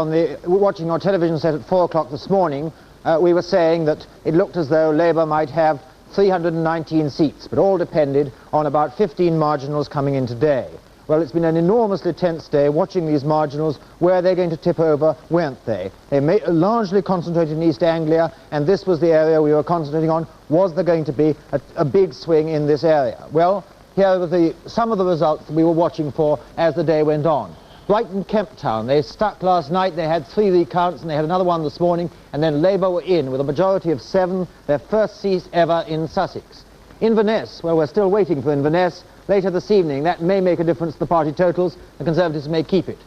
watching our television set at 4 o'clock this morning, we were saying that it looked as though Labour might have 319 seats, but all depended on about 15 marginals coming in today. Well, it's been an enormously tense day watching these marginals. Where they're going to tip over, weren't they? They largely concentrated in East Anglia, and this was the area we were concentrating on. Was there going to be a big swing in this area? Well, here were some of the results that we were watching for as the day went on. Brighton Kemp Town, they stuck last night, they had 3 recounts and they had another one this morning, and then Labour were in with a majority of 7, their first seat ever in Sussex. Inverness, well, we're still waiting for Inverness. Later this evening, that may make a difference to the party totals. The Conservatives may keep it.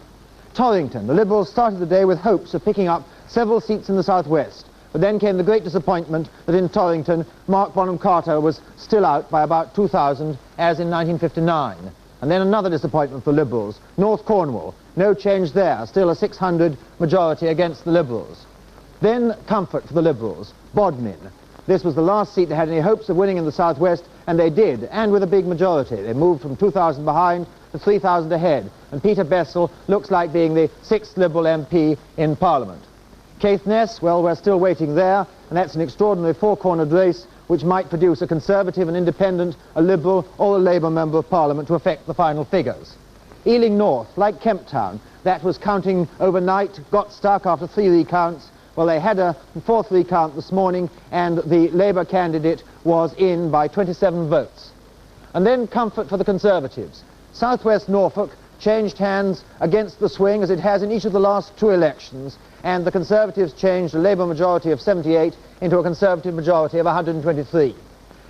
Torrington, the Liberals started the day with hopes of picking up several seats in the southwest, but then came the great disappointment that in Torrington, Mark Bonham Carter was still out by about 2,000, as in 1959. And then another disappointment for Liberals, North Cornwall, no change there, still a 600 majority against the Liberals. Then comfort for the Liberals, Bodmin. This was the last seat they had any hopes of winning in the southwest, and they did, and with a big majority. They moved from 2,000 behind to 3,000 ahead, and Peter Bessel looks like being the 6th Liberal MP in Parliament. Caithness, well, we're still waiting there, and that's an extraordinary 4-cornered race which might produce a Conservative, an Independent, a Liberal, or a Labour Member of Parliament to affect the final figures. Ealing North, like Kemp Town, that was counting overnight, got stuck after 3 recounts. Well, they had a 4th recount this morning, and the Labour candidate was in by 27 votes. And then comfort for the Conservatives. South West Norfolk changed hands against the swing, as it has in each of the last 2 elections, and the Conservatives changed a Labour majority of 78 into a Conservative majority of 123.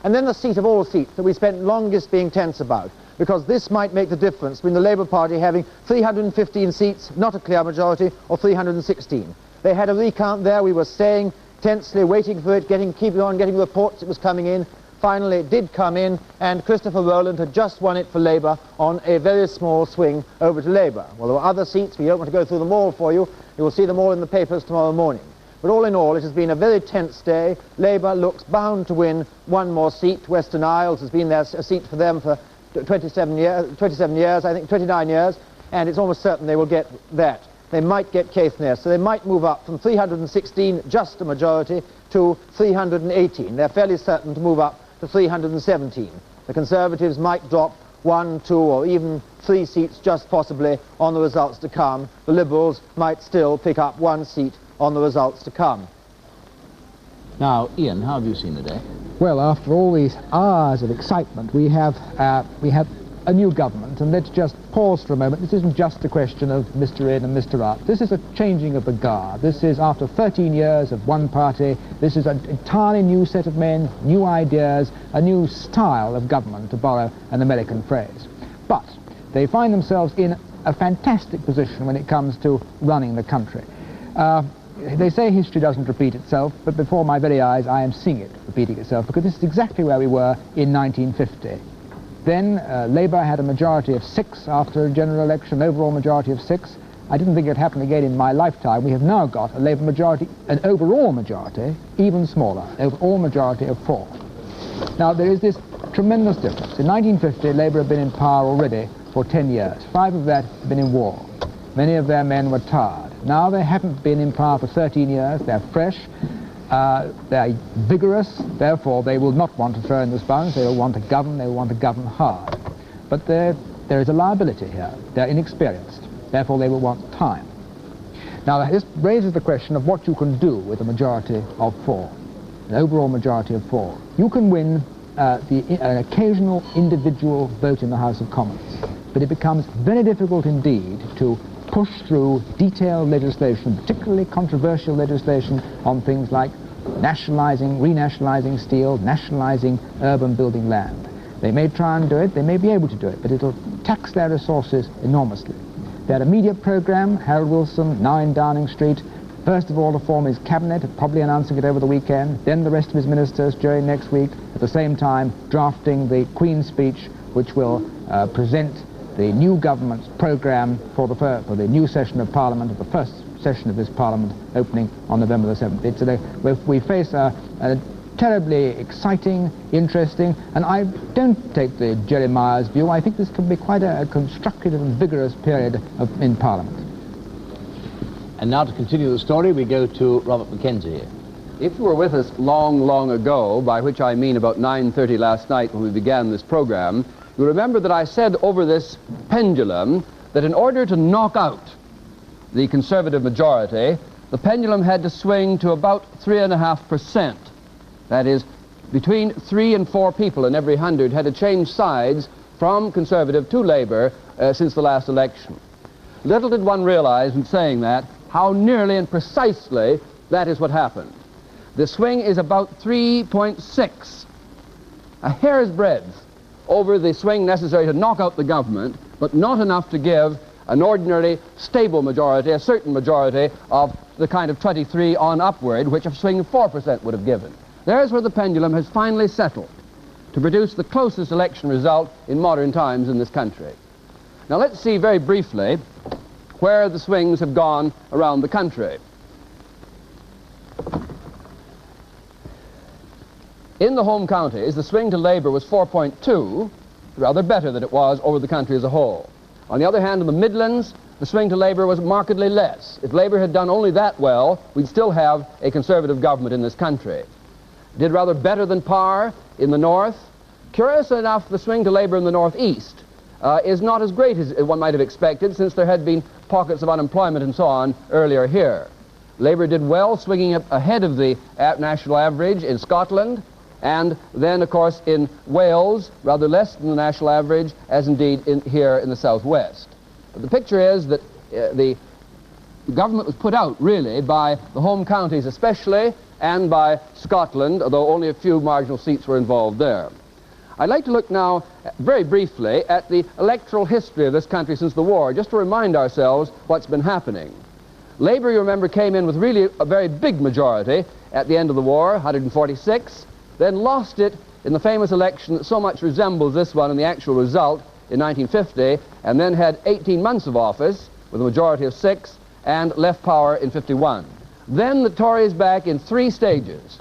And then the seat of all seats that we spent longest being tense about, because this might make the difference between the Labour Party having 315 seats, not a clear majority, or 316. They had a recount there, we were staying tensely, waiting for it, keeping on getting reports it was coming in. Finally, it did come in, and Christopher Rowland had just won it for Labour on a very small swing over to Labour. Well, there were other seats, we don't want to go through them all for you. You will see them all in the papers tomorrow morning. But all in all, it has been a very tense day. Labour looks bound to win one more seat. Western Isles has been there, a seat for them for 27 years, I think 29 years, and it's almost certain they will get that. They might get Caithness, so they might move up from 316, just a majority, to 318. They're fairly certain to move up to 317. The Conservatives might drop 1, 2, or even 3 seats, just possibly, on the results to come. The Liberals might still pick up 1 seat on the results to come. Now, Ian, how have you seen the day? Well, after all these hours of excitement, we have a new government, and let's just pause for a moment. This isn't just a question of Mr. In and Mr. Out. This is a changing of the guard. This is, after 13 years of one party, this is an entirely new set of men, new ideas, a new style of government, to borrow an American phrase. But they find themselves in a fantastic position when it comes to running the country. They say history doesn't repeat itself, but before my very eyes I am seeing it repeating itself, because this is exactly where we were in 1950. Then Labour had a majority of 6 after a general election, an overall majority of 6. I didn't think it would happen again in my lifetime. We have now got a Labour majority, an overall majority, even smaller, overall majority of 4. Now, there is this tremendous difference. In 1950, Labour had been in power already for 10 years. 5 of that had been in war. Many of their men were tired. Now they haven't been in power for 13 years. They're fresh. They're vigorous, therefore they will not want to throw in the sponge. They will want to govern, they will want to govern hard. But there is a liability here. They're inexperienced, therefore they will want time. Now this raises the question of what you can do with a majority of 4, an overall majority of 4. You can win an occasional individual vote in the House of Commons, but it becomes very difficult indeed to push through detailed legislation, particularly controversial legislation on things like nationalising, renationalising steel, nationalising urban building land. They may try and do it, they may be able to do it, but it'll tax their resources enormously. Their immediate programme, Harold Wilson, 9 Downing Street, first of all to form his cabinet, probably announcing it over the weekend, then the rest of his ministers during next week, at the same time drafting the Queen's speech, which will present the new government's programme for the new session of Parliament, of the first session of this Parliament opening on November the 7th. We face a terribly exciting, interesting, and I don't take the Jeremiah's view. I think this can be quite a constructive and vigorous period in Parliament. And now to continue the story, we go to Robert Mackenzie here. If you were with us long, long ago, by which I mean about 9:30 last night when we began this program, you remember that I said over this pendulum that in order to knock out the Conservative majority, the pendulum had to swing to about 3.5%. That is, between 3 and 4 people in every 100 had to change sides from Conservative to Labour since the last election. Little did one realize in saying that how nearly and precisely that is what happened. The swing is about 3.6, a hair's breadth over the swing necessary to knock out the government, but not enough to give an ordinarily stable majority, a certain majority of the kind of 23 on upward, which a swing of 4% would have given. There's where the pendulum has finally settled to produce the closest election result in modern times in this country. Now let's see very briefly where the swings have gone around the country. In the home counties, the swing to Labour was 4.2, rather better than it was over the country as a whole. On the other hand, in the Midlands, the swing to Labour was markedly less. If Labour had done only that well, we'd still have a Conservative government in this country. Did rather better than par in the north. Curiously enough, the swing to Labour in the northeast is not as great as one might have expected, since there had been pockets of unemployment and so on earlier here. Labour did well, swinging up ahead of the national average in Scotland, and then, of course, in Wales, rather less than the national average, as indeed here in the southwest. But the picture is that the government was put out, really, by the home counties especially, and by Scotland, although only a few marginal seats were involved there. I'd like to look now, very briefly, at the electoral history of this country since the war, just to remind ourselves what's been happening. Labour, you remember, came in with really a very big majority at the end of the war, 146, then lost it in the famous election that so much resembles this one in the actual result in 1950, and then had 18 months of office with a majority of 6, and left power in 51. Then the Tories back in 3 stages,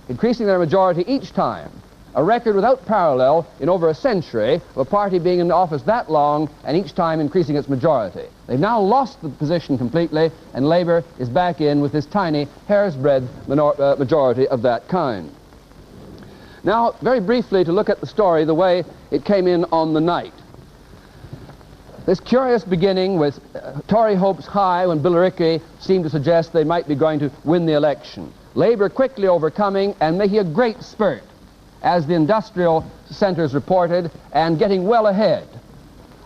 increasing their majority each time, a record without parallel in over a century of a party being in office that long and each time increasing its majority. They've now lost the position completely, and Labour is back in with this tiny hair's breadth majority of that kind. Now, very briefly, to look at the story the way it came in on the night. This curious beginning with Tory hopes high when Billericay seemed to suggest they might be going to win the election. Labour quickly overcoming and making a great spurt, as the industrial centres reported, and getting well ahead.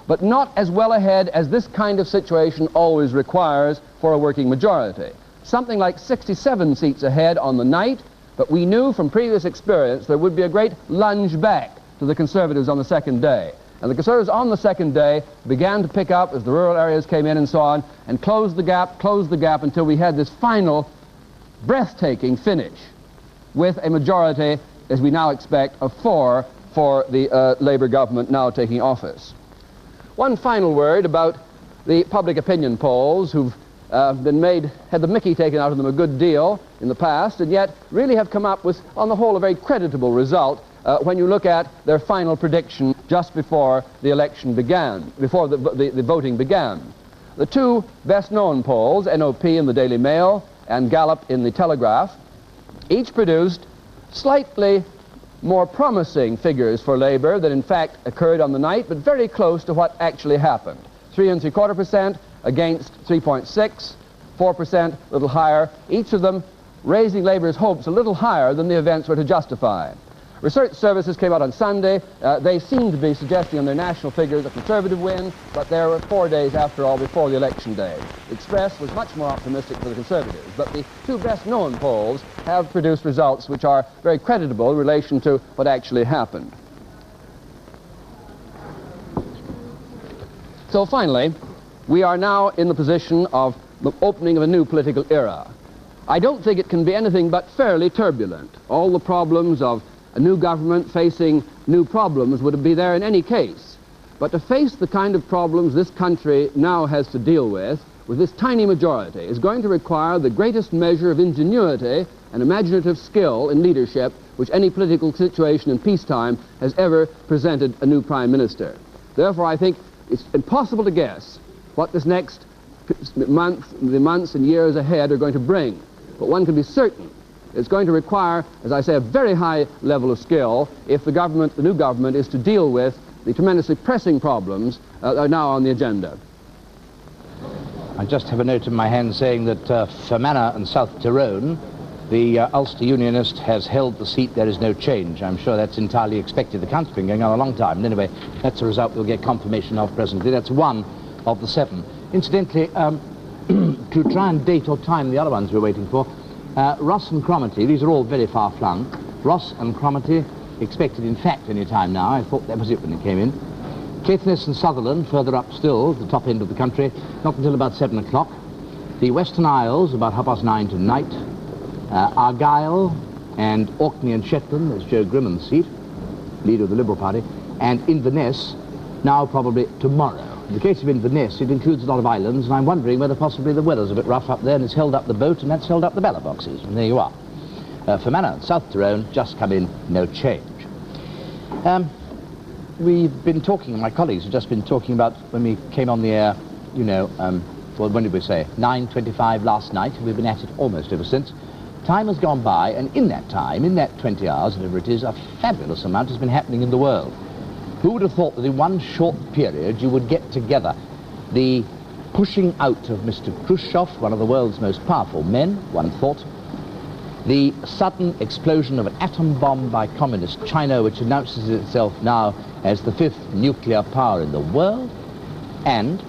But not as well ahead as this kind of situation always requires for a working majority. Something like 67 seats ahead on the night, but we knew from previous experience there would be a great lunge back to the Conservatives on the second day. And the Conservatives on the second day began to pick up as the rural areas came in and so on, and closed the gap until we had this final breathtaking finish with a majority, as we now expect, of 4 for the Labour government now taking office. One final word about the public opinion polls who've had the mickey taken out of them a good deal in the past, and yet really have come up with, on the whole, a very creditable result when you look at their final prediction just before the election began, before the voting began. The 2 best-known polls, NOP in the Daily Mail and Gallup in the Telegraph, each produced slightly more promising figures for Labour than in fact occurred on the night, but very close to what actually happened. 3.75% against 3.6, 4% a little higher, each of them raising Labour's hopes a little higher than the events were to justify. Research services came out on Sunday. They seemed to be suggesting on their national figures a Conservative win, but there were 4 days, after all, before the election day. Express was much more optimistic for the Conservatives, but the 2 best-known polls have produced results which are very creditable in relation to what actually happened. So finally, we are now in the position of the opening of a new political era. I don't think it can be anything but fairly turbulent. All the problems of a new government facing new problems would be there in any case. But to face the kind of problems this country now has to deal with, with this tiny majority is going to require the greatest measure of ingenuity and imaginative skill in leadership which any political situation in peacetime has ever presented a new prime minister. Therefore, I think it's impossible to guess what this next the months and years ahead are going to bring. But one can be certain it's going to require, as I say, a very high level of skill if the new government is to deal with the tremendously pressing problems that are now on the agenda. I just have a note in my hand saying that Fermanagh and South Tyrone, the Ulster Unionist has held the seat. There is no change. I'm sure that's entirely expected. The count's been going on a long time. And anyway, that's a result we'll get confirmation of presently. That's one of the 7. Incidentally, to try and date or time the other ones we're waiting for, Ross and Cromarty, these are all very far flung. Ross and Cromarty expected in fact any time now. I thought that was it when it came in. Caithness and Sutherland, further up still, the top end of the country, not until about 7 o'clock. The Western Isles, about 9:30 tonight. Argyll and Orkney and Shetland, there's Joe Grimmon's seat, leader of the Liberal Party, and Inverness, now probably tomorrow. In the case of Inverness, it includes a lot of islands, and I'm wondering whether possibly the weather's a bit rough up there, and it's held up the boat, and that's held up the ballot boxes, and there you are. Fermanagh and South Tyrone just come in, no change. We've been talking, my colleagues have just been talking about when we came on the air, you know, well, when did we say? 9:25 last night, and we've been at it almost ever since. Time has gone by, and in that time, in that 20 hours, whatever it is, a fabulous amount has been happening in the world. Who would have thought that in one short period you would get together the pushing out of Mr. Khrushchev, one of the world's most powerful men, one thought, the sudden explosion of an atom bomb by communist China, which announces itself now as the 5th nuclear power in the world, and,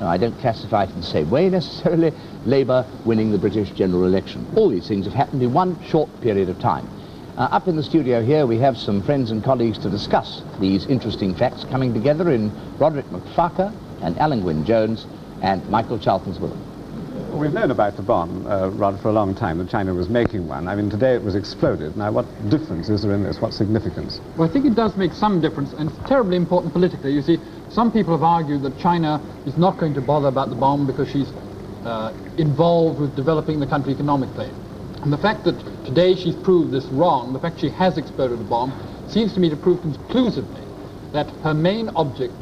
no, I don't classify it in the same way necessarily, Labour winning the British general election. All these things have happened in one short period of time. Up in the studio here we have some friends and colleagues to discuss these interesting facts coming together in Roderick McFarker and Alan Gwynne Jones and Michael Charltons-Williams. Well, we've known about the bomb, Rod, for a long time, that China was making one. I mean, today it was exploded. Now, what difference is there in this? What significance? Well, I think it does make some difference, and it's terribly important politically. You see, some people have argued that China is not going to bother about the bomb because she's involved with developing the country economically. And the fact that today she's proved this wrong, the fact she has exploded a bomb, seems to me to prove conclusively that her main object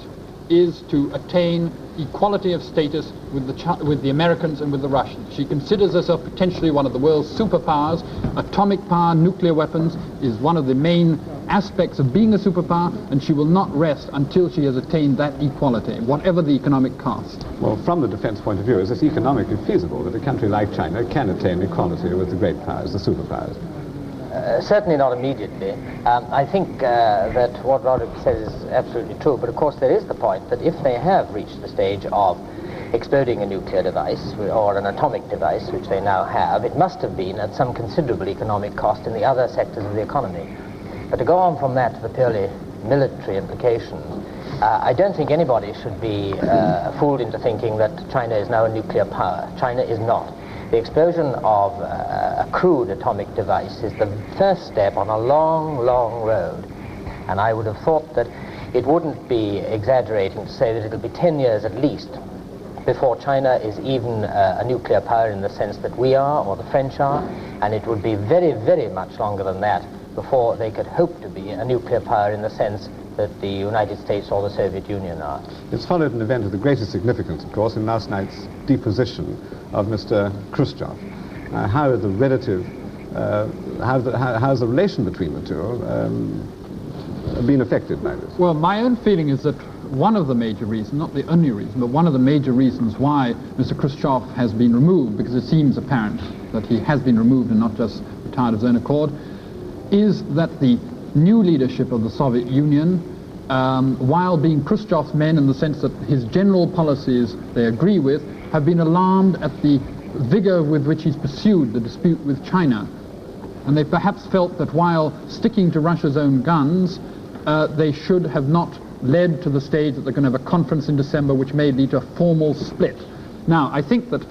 is to attain equality of status with the Americans and with the Russians. She considers herself potentially one of the world's superpowers. Atomic power, nuclear weapons, is one of the main aspects of being a superpower, and she will not rest until she has attained that equality, whatever the economic cost. Well, from the defense point of view, is it economically feasible that a country like China can attain equality with the great powers, the superpowers? Certainly not immediately. I think that what Roderick says is absolutely true, but of course there is the point that if they have reached the stage of exploding a nuclear device or an atomic device, which they now have, it must have been at some considerable economic cost in the other sectors of the economy. But to go on from that to the purely military implications, I don't think anybody should be fooled into thinking that China is now a nuclear power. China is not. The explosion of a crude atomic device is the first step on a long, long road. And I would have thought that it wouldn't be exaggerating to say that it'll be 10 years at least before China is even a nuclear power in the sense that we are, or the French are, and it would be very, very much longer than that before they could hope to be a nuclear power in the sense that the United States or the Soviet Union are. It's followed an event of the greatest significance, of course, in last night's deposition of Mr. Khrushchev. How are the relative, how's the relation between the two been affected by this? Well, my own feeling is that one of the major reasons, not the only reason, but one of the major reasons why Mr. Khrushchev has been removed, because it seems apparent that he has been removed and not just retired of his own accord, is that the new leadership of the Soviet Union, while being Khrushchev's men in the sense that his general policies they agree with, have been alarmed at the vigor with which he's pursued the dispute with China. And they perhaps felt that while sticking to Russia's own guns, they should have not led to the stage that they're going to have a conference in December which may lead to a formal split. Now, I think that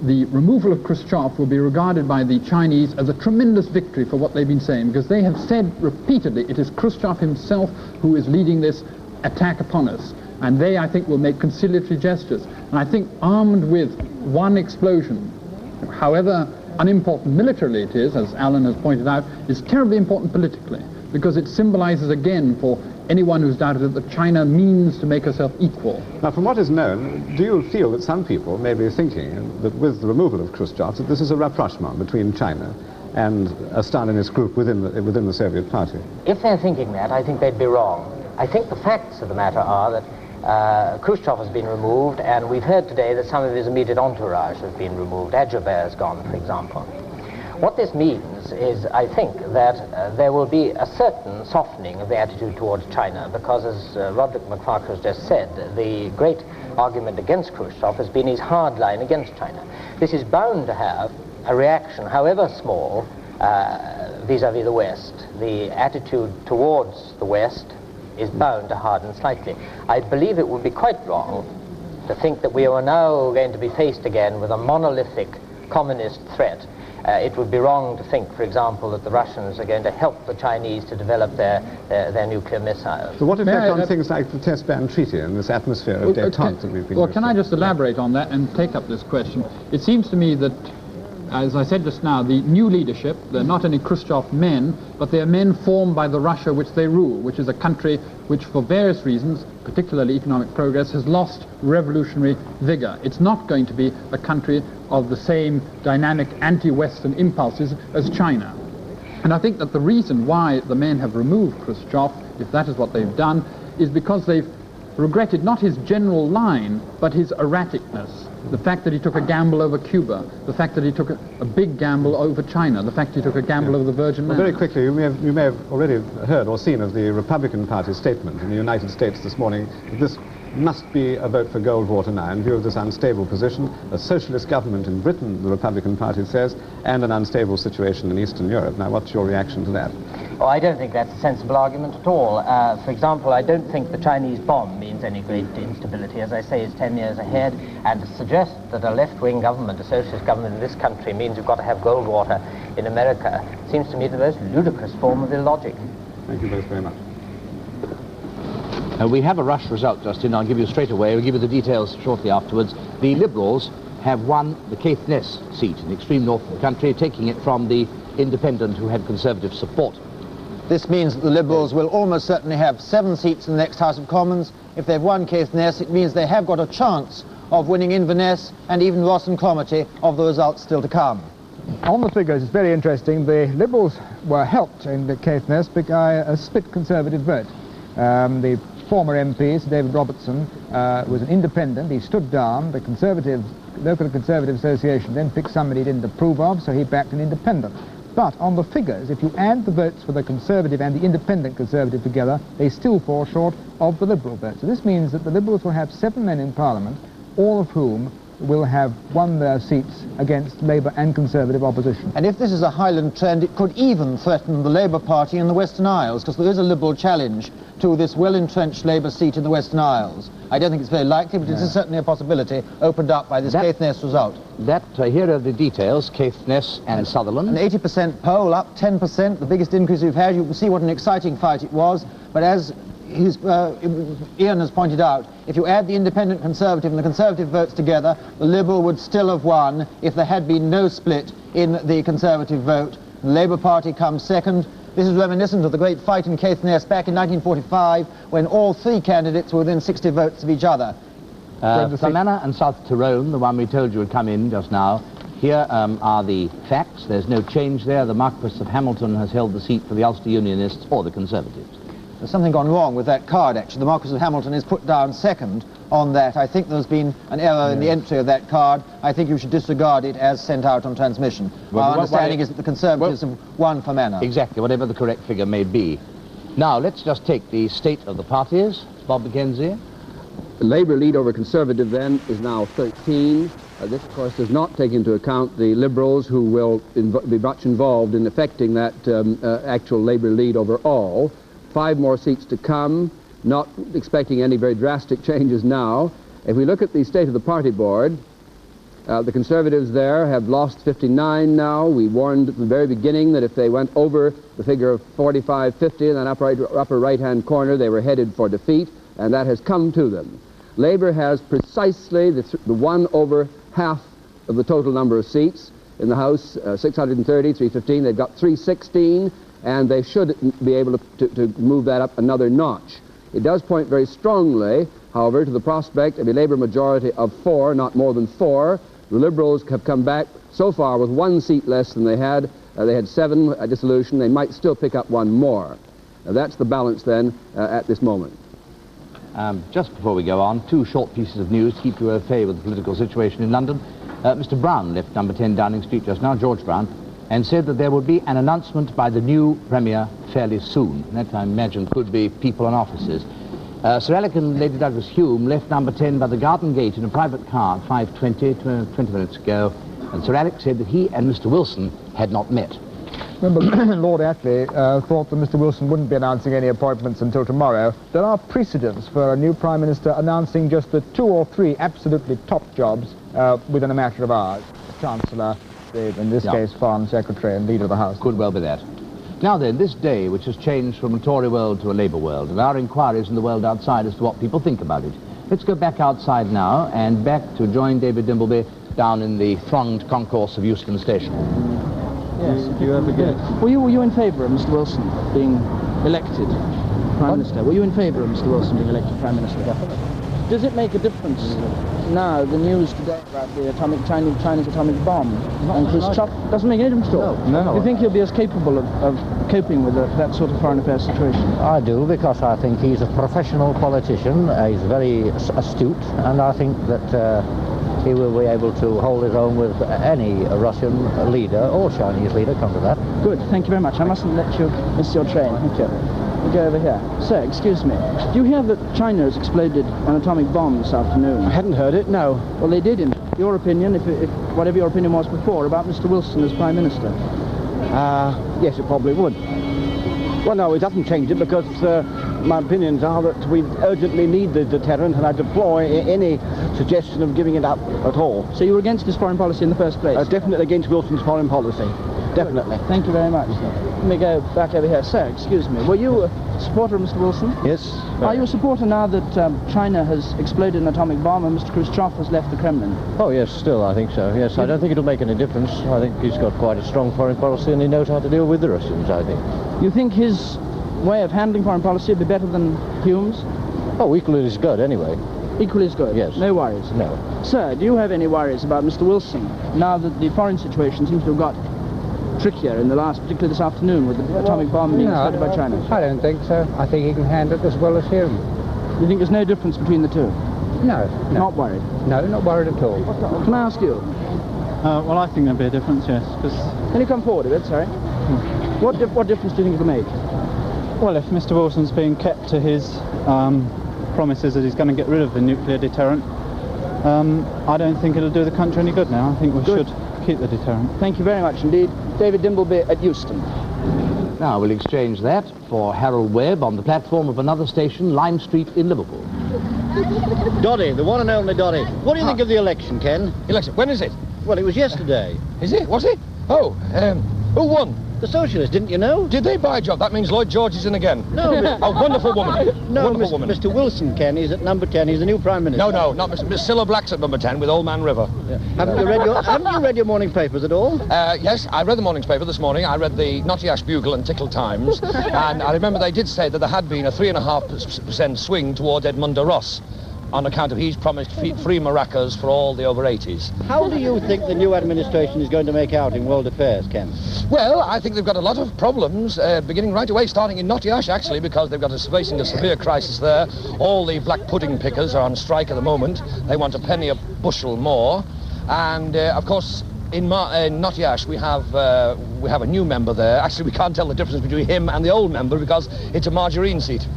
the removal of Khrushchev will be regarded by the Chinese as a tremendous victory for what they've been saying, because they have said repeatedly it is Khrushchev himself who is leading this attack upon us. And they, I think, will make conciliatory gestures. And I think armed with one explosion, however unimportant militarily it is, as Alan has pointed out, is terribly important politically, because it symbolizes again for anyone who's doubted it that China means to make herself equal. Now, from what is known, do you feel that some people may be thinking that with the removal of Khrushchev, that this is a rapprochement between China and a Stalinist group within the Soviet Party? If they're thinking that, I think they'd be wrong. I think the facts of the matter are that Khrushchev has been removed, and we've heard today that some of his immediate entourage has been removed. Ajabert has gone, for example. What this means is, I think, that there will be a certain softening of the attitude towards China, because, as Roderick McFarquhar has just said, the great argument against Khrushchev has been his hard line against China. This is bound to have a reaction, however small, vis-à-vis the West. The attitude towards the West is bound to harden slightly. I believe it would be quite wrong to think that we are now going to be faced again with a monolithic communist threat. It would be wrong to think, for example, that the Russians are going to help the Chinese to develop their nuclear missiles. So what effect on things like the Test Ban Treaty and this atmosphere of détente that we've been Well, can I just elaborate on that and take up this question? It seems to me that, as I said just now, the new leadership, they're not any Khrushchev men, but they're men formed by the Russia which they rule, which is a country which, for various reasons, particularly economic progress, has lost revolutionary vigor. It's not going to be a country of the same dynamic anti-Western impulses as China. And I think that the reason why the men have removed Khrushchev, if that is what they've done, is because they've regretted not his general line, but his erraticness. The fact that he took a gamble over Cuba, the fact that he took a big gamble over China, the fact that he took a gamble over the Virgin Islands. Well, very quickly, you may have already heard or seen of the Republican Party's statement in the United States this morning that this must be a vote for Goldwater now in view of this unstable position, a socialist government in Britain, the Republican Party says, and an unstable situation in Eastern Europe. Now, what's your reaction to that? Oh, I don't think that's a sensible argument at all. For example, I don't think the Chinese bomb means any great instability. As I say, it's 10 years ahead, and to suggest that a left-wing government, a socialist government in this country, means you've got to have Goldwater in America seems to me the most ludicrous form of illogic. Thank you both very much. We have a rush result, Justin. I'll give you straight away. We'll give you the details shortly afterwards. The Liberals have won the Caithness seat in the extreme north of the country, taking it from the Independent, who had Conservative support. This means that the Liberals will almost certainly have 7 seats in the next House of Commons. If they've won Caithness, it means they have got a chance of winning Inverness and even Ross and Cromarty, of the results still to come. On the figures, it's very interesting. The Liberals were helped in the Caithness by a split Conservative vote. The former MP, David Robertson, was an independent. He stood down. The local Conservative Association then picked somebody he didn't approve of, so he backed an independent. But on the figures, if you add the votes for the Conservative and the independent Conservative together, they still fall short of the Liberal vote. So this means that the Liberals will have 7 men in Parliament, all of whom will have won their seats against Labour and Conservative opposition. And if this is a Highland trend, it could even threaten the Labour Party in the Western Isles, because there is a Liberal challenge to this well-entrenched Labour seat in the Western Isles. I don't think it's very likely, but it is certainly a possibility opened up by this Caithness result. Here are the details, Caithness and Sutherland. An 80% poll, up 10%, the biggest increase we've had. You can see what an exciting fight it was, but as Ian has pointed out, if you add the independent Conservative and the Conservative votes together, the Liberal would still have won if there had been no split in the Conservative vote. The Labour Party comes second. This is reminiscent of the great fight in Caithness back in 1945, when all 3 candidates were within 60 votes of each other. Fermanagh and South Tyrone, the one we told you would come in just now. Here are the facts. There's no change there. The Marquess of Hamilton has held the seat for the Ulster Unionists or the Conservatives. There's something gone wrong with that card, actually. The Marquess of Hamilton is put down second on that. I think there's been an error in the entry of that card. I think you should disregard it as sent out on transmission. Well, our understanding is that the Conservatives have won Fermanagh. Exactly, whatever the correct figure may be. Now, let's just take the state of the parties. Bob Mackenzie. The Labour lead over Conservative, then, is now 13. This, of course, does not take into account the Liberals, who will be much involved in affecting that actual Labour lead overall. 5 more seats to come, not expecting any very drastic changes now. If we look at the state of the party board, the Conservatives there have lost 59 now. We warned at the very beginning that if they went over the figure of 45-50 in that upper right-hand corner, they were headed for defeat. and that has come to them. Labour has precisely the 1 over half of the total number of seats in the House, 630, 315. They've got 316, and they should be able to move that up another notch. It does point very strongly, however, to the prospect of a Labour majority of 4, not more than 4. The Liberals have come back so far with 1 seat less than they had. They had 7 at dissolution. They might still pick up 1 more. That's the balance then at this moment. Just before we go on, 2 short pieces of news to keep you au fait with the political situation in London. Mr. Brown left number 10 Downing Street just now, George Brown, and said that there would be an announcement by the new Premier fairly soon. And that, I imagine, could be people and offices. Sir Alec and Lady Douglas Hume left number 10 by the garden gate in a private car at 5:20, 20 minutes ago, and Sir Alec said that he and Mr. Wilson had not met. Remember, Lord Attlee thought that Mr. Wilson wouldn't be announcing any appointments until tomorrow. There are precedents for a new Prime Minister announcing just the 2 or 3 absolutely top jobs within a matter of hours. The Chancellor, in this case, Foreign Secretary and Leader of the House. Could well be that. Now then, this day, which has changed from a Tory world to a Labour world, and our inquiries in the world outside as to what people think about it. Let's go back outside now and back to join David Dimbleby down in the thronged concourse of Euston Station. Yes, if you ever get... Were you in favour of Mr. Wilson being elected Prime Minister? Were you in favour of Mr. Wilson being elected Prime Minister? Does it make a difference now, the news today about the Chinese atomic bomb and Khrushchev? Doesn't make any difference at all? No. Do you think he'll be as capable of coping with that sort of foreign affairs situation? I do, because I think he's a professional politician. He's very astute, and I think that he will be able to hold his own with any Russian leader or Chinese leader, come to that. Good, thank you very much. I mustn't let you miss your train. Thank you. We'll go over here. Sir, excuse me. Do you hear that China has exploded an atomic bomb this afternoon? I hadn't heard it, no. Well, they did, in your opinion, if whatever your opinion was before, about Mr. Wilson as Prime Minister. Yes, it probably would. Well, no, it doesn't change it, because my opinions are that we urgently need the deterrent, and I deplore any suggestion of giving it up at all. So you were against his foreign policy in the first place? Definitely against Wilson's foreign policy. Definitely. Thank you very much. Let me go back over here. Sir, excuse me. Were you a supporter of Mr. Wilson? Yes. Are you a supporter now that China has exploded an atomic bomb and Mr. Khrushchev has left the Kremlin? Oh, yes, still, I think so. Yes, I don't think it'll make any difference. I think he's got quite a strong foreign policy, and he knows how to deal with the Russians, I think. You think his way of handling foreign policy would be better than Hume's? Oh, equally as good, anyway. Equally as good? Yes. No worries? No. Sir, do you have any worries about Mr. Wilson, now that the foreign situation seems to have got trickier particularly this afternoon, with the atomic bomb being started by China? I don't think so. I think he can handle it as well as Hume. You think there's no difference between the two? No. Not worried? No, not worried at all. Can I ask you? Well, I think there'll be a difference, yes. Can you come forward a bit, sorry? What difference do you think it'll make? Well, if Mr. Wilson's being kept to his promises that he's going to get rid of the nuclear deterrent, I don't think it'll do the country any good now. I think we should keep the deterrent. Thank you very much indeed. David Dimbleby at Euston. Now we'll exchange that for Harold Webb on the platform of another station, Lime Street in Liverpool. Doddy, the one and only Doddy. What do you think of the election, Ken? Election? When is it? Well, it was yesterday. Is it? Was it? Oh, who won? The Socialists, didn't you know? Did they buy a job? That means Lloyd George is in again. No, a wonderful woman. No, wonderful woman. Mr. Wilson, Ken, he's at number 10. He's the new Prime Minister. No, not Miss Cilla Black's at number 10 with Old Man River. Yeah. Haven't you read your morning papers at all? Yes, I read the morning's paper this morning. I read the Nottingham Bugle and Tickle Times. And I remember they did say that there had been a 3.5% swing toward Edmunda Ross, on account of he's promised free maracas for all the over 80s. How do you think the new administration is going to make out in world affairs, Ken? Well, I think they've got a lot of problems, beginning right away, starting in Nottingham, actually, because they've got facing a severe crisis there. All the black pudding pickers are on strike at the moment. They want a penny a bushel more. And, of course, in Nottingham, we have a new member there. Actually, we can't tell the difference between him and the old member because it's a margarine seat.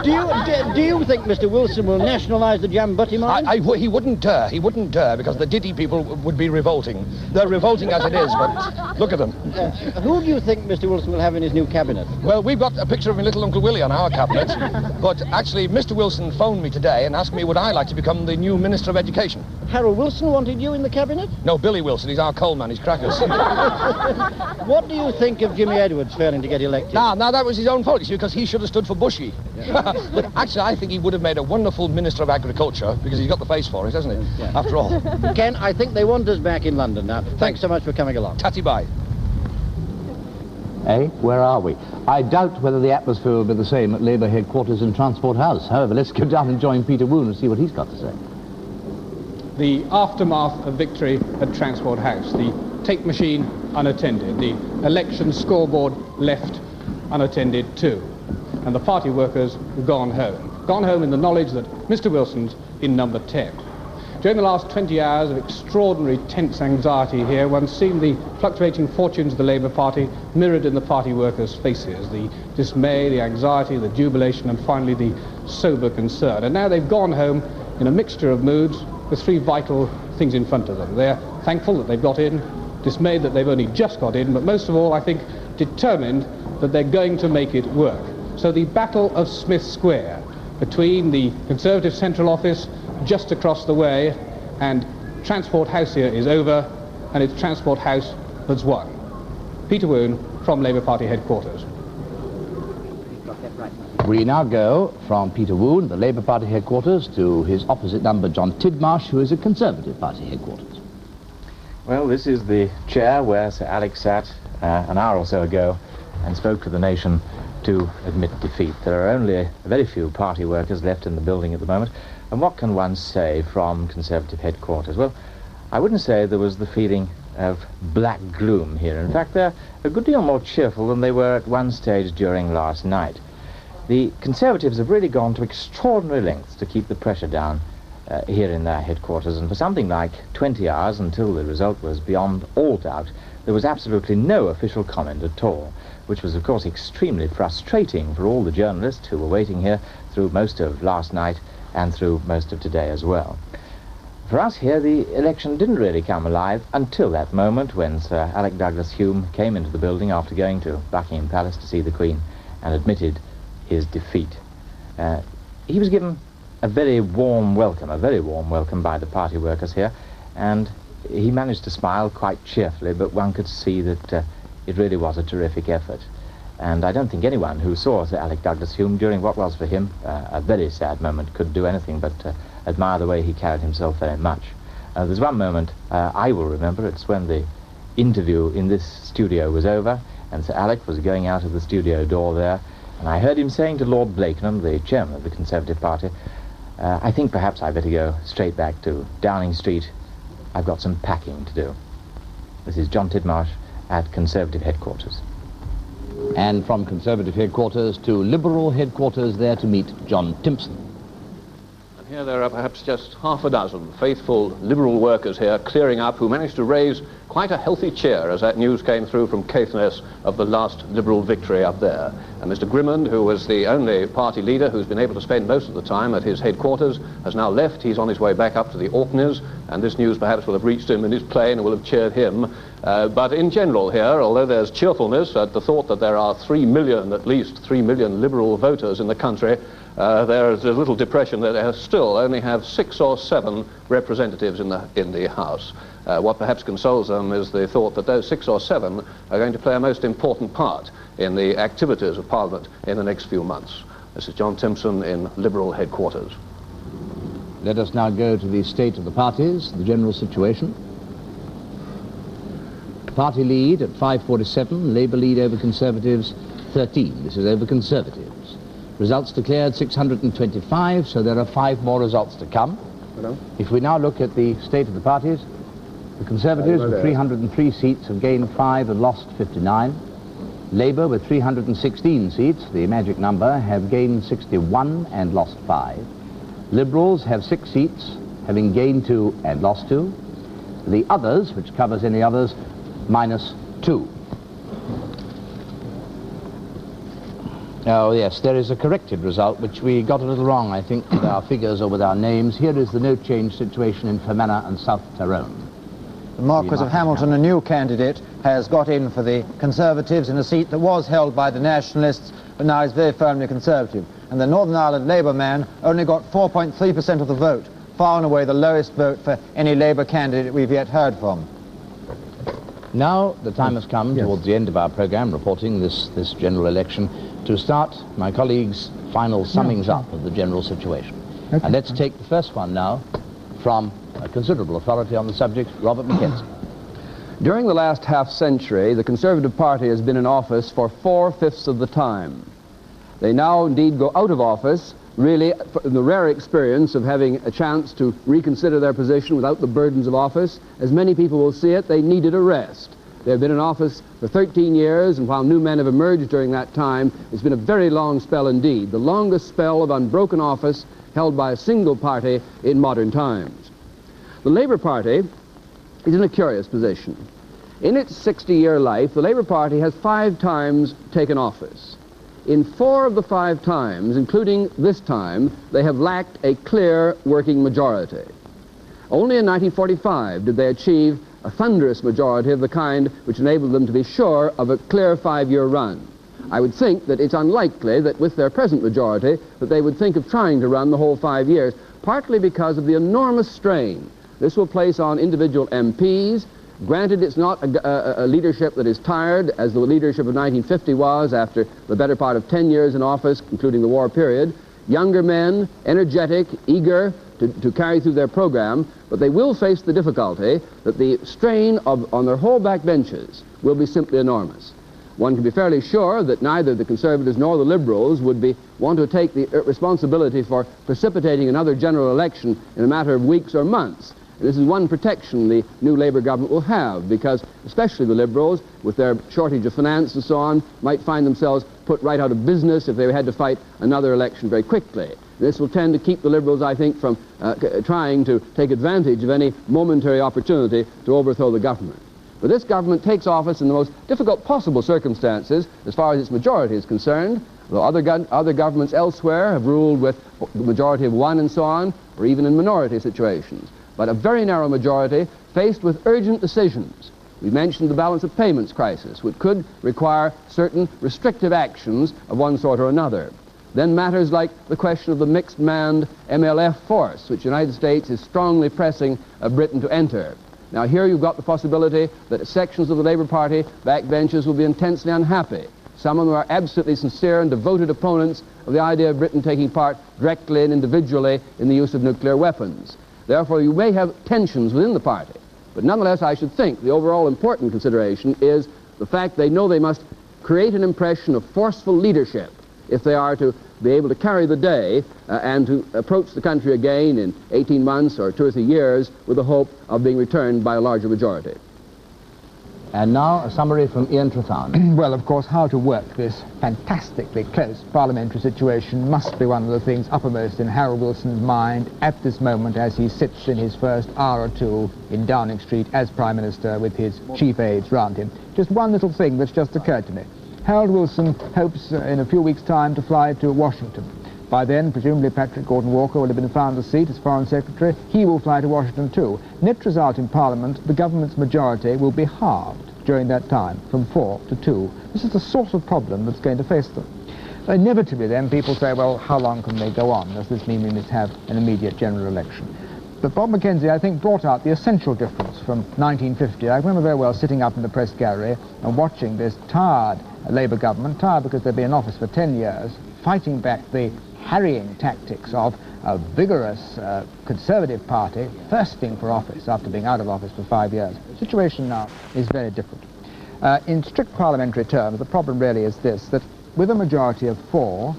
Do you think Mr. Wilson will nationalise the Jambutti mine? He wouldn't dare. He wouldn't dare because the Ditty people would be revolting. They're revolting as it is, but look at them. Who do you think Mr. Wilson will have in his new cabinet? Well, we've got a picture of my little Uncle Willie on our cabinet, but actually Mr. Wilson phoned me today and asked me would I like to become the new Minister of Education. Harold Wilson wanted you in the cabinet? Cabinet? No, Billy Wilson. He's our coal man. He's crackers. What do you think of Jimmy Edwards failing to get elected? No, that was his own fault, you see, because he should have stood for Bushy. Yeah. Actually, I think he would have made a wonderful Minister of Agriculture, because he's got the face for it, hasn't he? Yeah. After all. Ken, I think they want us back in London now. Thanks so much for coming along. Tatty bye. Eh? Where are we? I doubt whether the atmosphere will be the same at Labour headquarters in Transport House. However, let's go down and join Peter Woon and see what he's got to say. The aftermath of victory at Transport House. The tape machine unattended. The election scoreboard left unattended too. And the party workers have gone home. Gone home in the knowledge that Mr. Wilson's in number 10. During the last 20 hours of extraordinary tense anxiety here, one's seen the fluctuating fortunes of the Labour Party mirrored in the party workers' faces. The dismay, the anxiety, the jubilation, and finally the sober concern. And now they've gone home in a mixture of moods with three vital things in front of them. They're thankful that they've got in, dismayed that they've only just got in, but most of all, I think, determined that they're going to make it work. So the Battle of Smith Square between the Conservative Central Office just across the way and Transport House here is over, and it's Transport House that's won. Peter Woon from Labour Party headquarters. We now go from Peter Woon, the Labour Party headquarters, to his opposite number, John Tidmarsh, who is at Conservative Party headquarters. Well, this is the chair where Sir Alex sat an hour or so ago and spoke to the nation to admit defeat. There are only a very few party workers left in the building at the moment, and what can one say from Conservative headquarters? Well, I wouldn't say there was the feeling of black gloom here. In fact, they're a good deal more cheerful than they were at one stage during last night. The Conservatives have really gone to extraordinary lengths to keep the pressure down here in their headquarters, and for something like 20 hours until the result was beyond all doubt, there was absolutely no official comment at all, which was of course extremely frustrating for all the journalists who were waiting here through most of last night and through most of today as well. For us here, the election didn't really come alive until that moment when Sir Alec Douglas-Home came into the building after going to Buckingham Palace to see the Queen and admitted his defeat. He was given a very warm welcome by the party workers here, and he managed to smile quite cheerfully, but one could see that it really was a terrific effort. And I don't think anyone who saw Sir Alec Douglas-Home during what was for him a very sad moment could do anything but admire the way he carried himself very much. There's one moment I will remember. It's when the interview in this studio was over and Sir Alec was going out of the studio door there, and I heard him saying to Lord Blakenham, the chairman of the Conservative Party, I think perhaps I better go straight back to Downing Street. I've got some packing to do. This is John Tidmarsh at Conservative headquarters. And from Conservative headquarters to Liberal headquarters, there to meet John Timpson. And here there are perhaps just half a dozen faithful Liberal workers here clearing up, who managed to raise quite a healthy cheer as that news came through from Caithness of the last Liberal victory up there. And Mr. Grimmond, who was the only party leader who's been able to spend most of the time at his headquarters, has now left. He's on his way back up to the Orkneys, and this news perhaps will have reached him in his plane and will have cheered him. But in general here, although there's cheerfulness at the thought that there are 3 million, at least 3 million Liberal voters in the country, there's a little depression that they still only have 6 or 7 representatives in the House. What perhaps consoles them is the thought that those 6 or 7 are going to play a most important part in the activities of Parliament in the next few months. This is John Timpson in Liberal headquarters. Let us now go to the state of the parties, the general situation. Party lead at 547, Labour lead over Conservatives 13. This is over Conservatives. Results declared 625, so there are 5 more results to come. Hello? If we now look at the state of the parties, the Conservatives with 303 seats have gained 5 and lost 59. Labour with 316 seats, the magic number, have gained 61 and lost 5. Liberals have 6 seats, having gained 2 and lost 2. The others, which covers any others, -2. Oh yes, there is a corrected result which we got a little wrong, I think, with our figures or with our names. Here is the no change situation in Fermanagh and South Tyrone. The Marquis of Hamilton, a new candidate, has got in for the Conservatives in a seat that was held by the Nationalists, but now is very firmly Conservative. And the Northern Ireland Labour man only got 4.3% of the vote. far and away the lowest vote for any Labour candidate we've yet heard from. Now the time has come towards the end of our programme, reporting this general election, to start my colleagues' final summings up of the general situation. And let's take the first one now from a considerable authority on the subject, Robert Mackenzie. During the last half-century, the Conservative Party has been in office for 4/5 of the time. They now indeed go out of office, really, for the rare experience of having a chance to reconsider their position without the burdens of office. As many people will see it, they needed a rest. They have been in office for 13 years, and while new men have emerged during that time, it's been a very long spell indeed, the longest spell of unbroken office held by a single party in modern times. The Labour Party is in a curious position. In its 60-year life, the Labour Party has 5 times taken office. In 4 of the 5 times, including this time, they have lacked a clear working majority. Only in 1945 did they achieve a thunderous majority of the kind which enabled them to be sure of a clear 5-year run. I would think that it's unlikely that with their present majority that they would think of trying to run the whole 5 years, partly because of the enormous strain this will place on individual MPs. Granted, it's not a leadership that is tired, as the leadership of 1950 was after the better part of 10 years in office, including the war period. Younger men, energetic, eager to carry through their program, but they will face the difficulty that the strain on their whole backbenches will be simply enormous. One can be fairly sure that neither the Conservatives nor the Liberals would want to take the responsibility for precipitating another general election in a matter of weeks or months. This is one protection the new Labour government will have, because especially the Liberals, with their shortage of finance and so on, might find themselves put right out of business if they had to fight another election very quickly. This will tend to keep the Liberals, I think, from trying to take advantage of any momentary opportunity to overthrow the government. But this government takes office in the most difficult possible circumstances as far as its majority is concerned, though other governments elsewhere have ruled with the majority of 1 and so on, or even in minority situations. But a very narrow majority faced with urgent decisions. We mentioned the balance of payments crisis, which could require certain restrictive actions of one sort or another. Then matters like the question of the mixed-manned MLF force, which the United States is strongly pressing Britain to enter. Now here you've got the possibility that sections of the Labour Party backbenches will be intensely unhappy. Some of them are absolutely sincere and devoted opponents of the idea of Britain taking part directly and individually in the use of nuclear weapons. Therefore, you may have tensions within the party. But nonetheless, I should think the overall important consideration is the fact they know they must create an impression of forceful leadership if they are to be able to carry the day and to approach the country again in 18 months or 2 or 3 years with the hope of being returned by a larger majority. And now a summary from Ian Trethowne. Well, of course, how to work this fantastically close parliamentary situation must be one of the things uppermost in Harold Wilson's mind at this moment as he sits in his first hour or 2 in Downing Street as Prime Minister with his chief aides round him. Just one little thing that's just occurred to me. Harold Wilson hopes in a few weeks' time to fly to Washington. By then, presumably Patrick Gordon Walker will have been found a seat as Foreign Secretary. He will fly to Washington too. Net result in Parliament, the government's majority will be halved during that time, from 4 to 2. This is the sort of problem that's going to face them. Inevitably then people say, well, how long can they go on? Does this mean we must have an immediate general election? But Bob Mackenzie, I think, brought out the essential difference from 1950. I remember very well sitting up in the press gallery and watching this tired Labour government, tired because they'd been in office for 10 years, fighting back the harrying tactics of a vigorous Conservative Party thirsting for office after being out of office for 5 years. The situation now is very different. In strict parliamentary terms, the problem really is this, that with a majority of 4,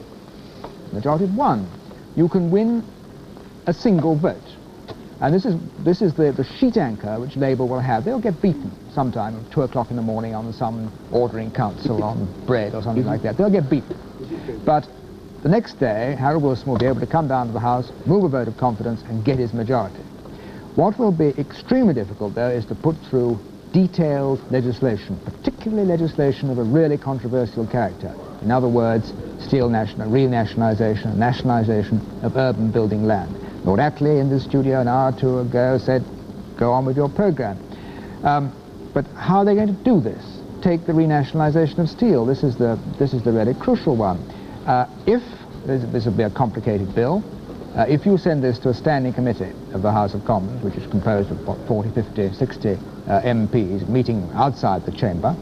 majority of 1, you can win a single vote. And this is the sheet anchor which Labour will have. They'll get beaten sometime at 2 o'clock in the morning on some ordering council on bread or something like that. They'll get beaten. But the next day, Harold Wilson will be able to come down to the House, move a vote of confidence, and get his majority. What will be extremely difficult, though, is to put through detailed legislation, particularly legislation of a really controversial character. In other words, renationalisation, nationalisation of urban building land. Lord Attlee in this studio an hour or 2 ago said, go on with your programme. But how are they going to do this? Take the renationalisation of steel. This is the really crucial one. If this will be a complicated bill, If you send this to a standing committee of the House of Commons, which is composed of, what, 40, 50, 60 MPs meeting outside the chamber,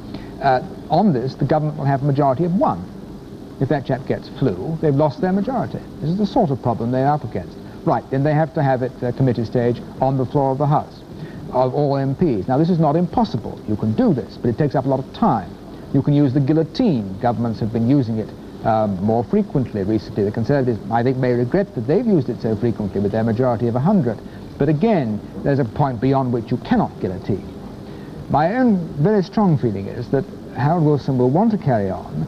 on this, the government will have a majority of 1. If that chap gets flu, they've lost their majority. This is the sort of problem they're up against. Right, then they have to have it committee stage on the floor of the House, of all MPs. Now, this is not impossible. You can do this, but it takes up a lot of time. You can use the guillotine. Governments have been using it more frequently recently. The Conservatives, I think, may regret that they've used it so frequently with their majority of 100. But again, there's a point beyond which you cannot guillotine. My own very strong feeling is that Harold Wilson will want to carry on,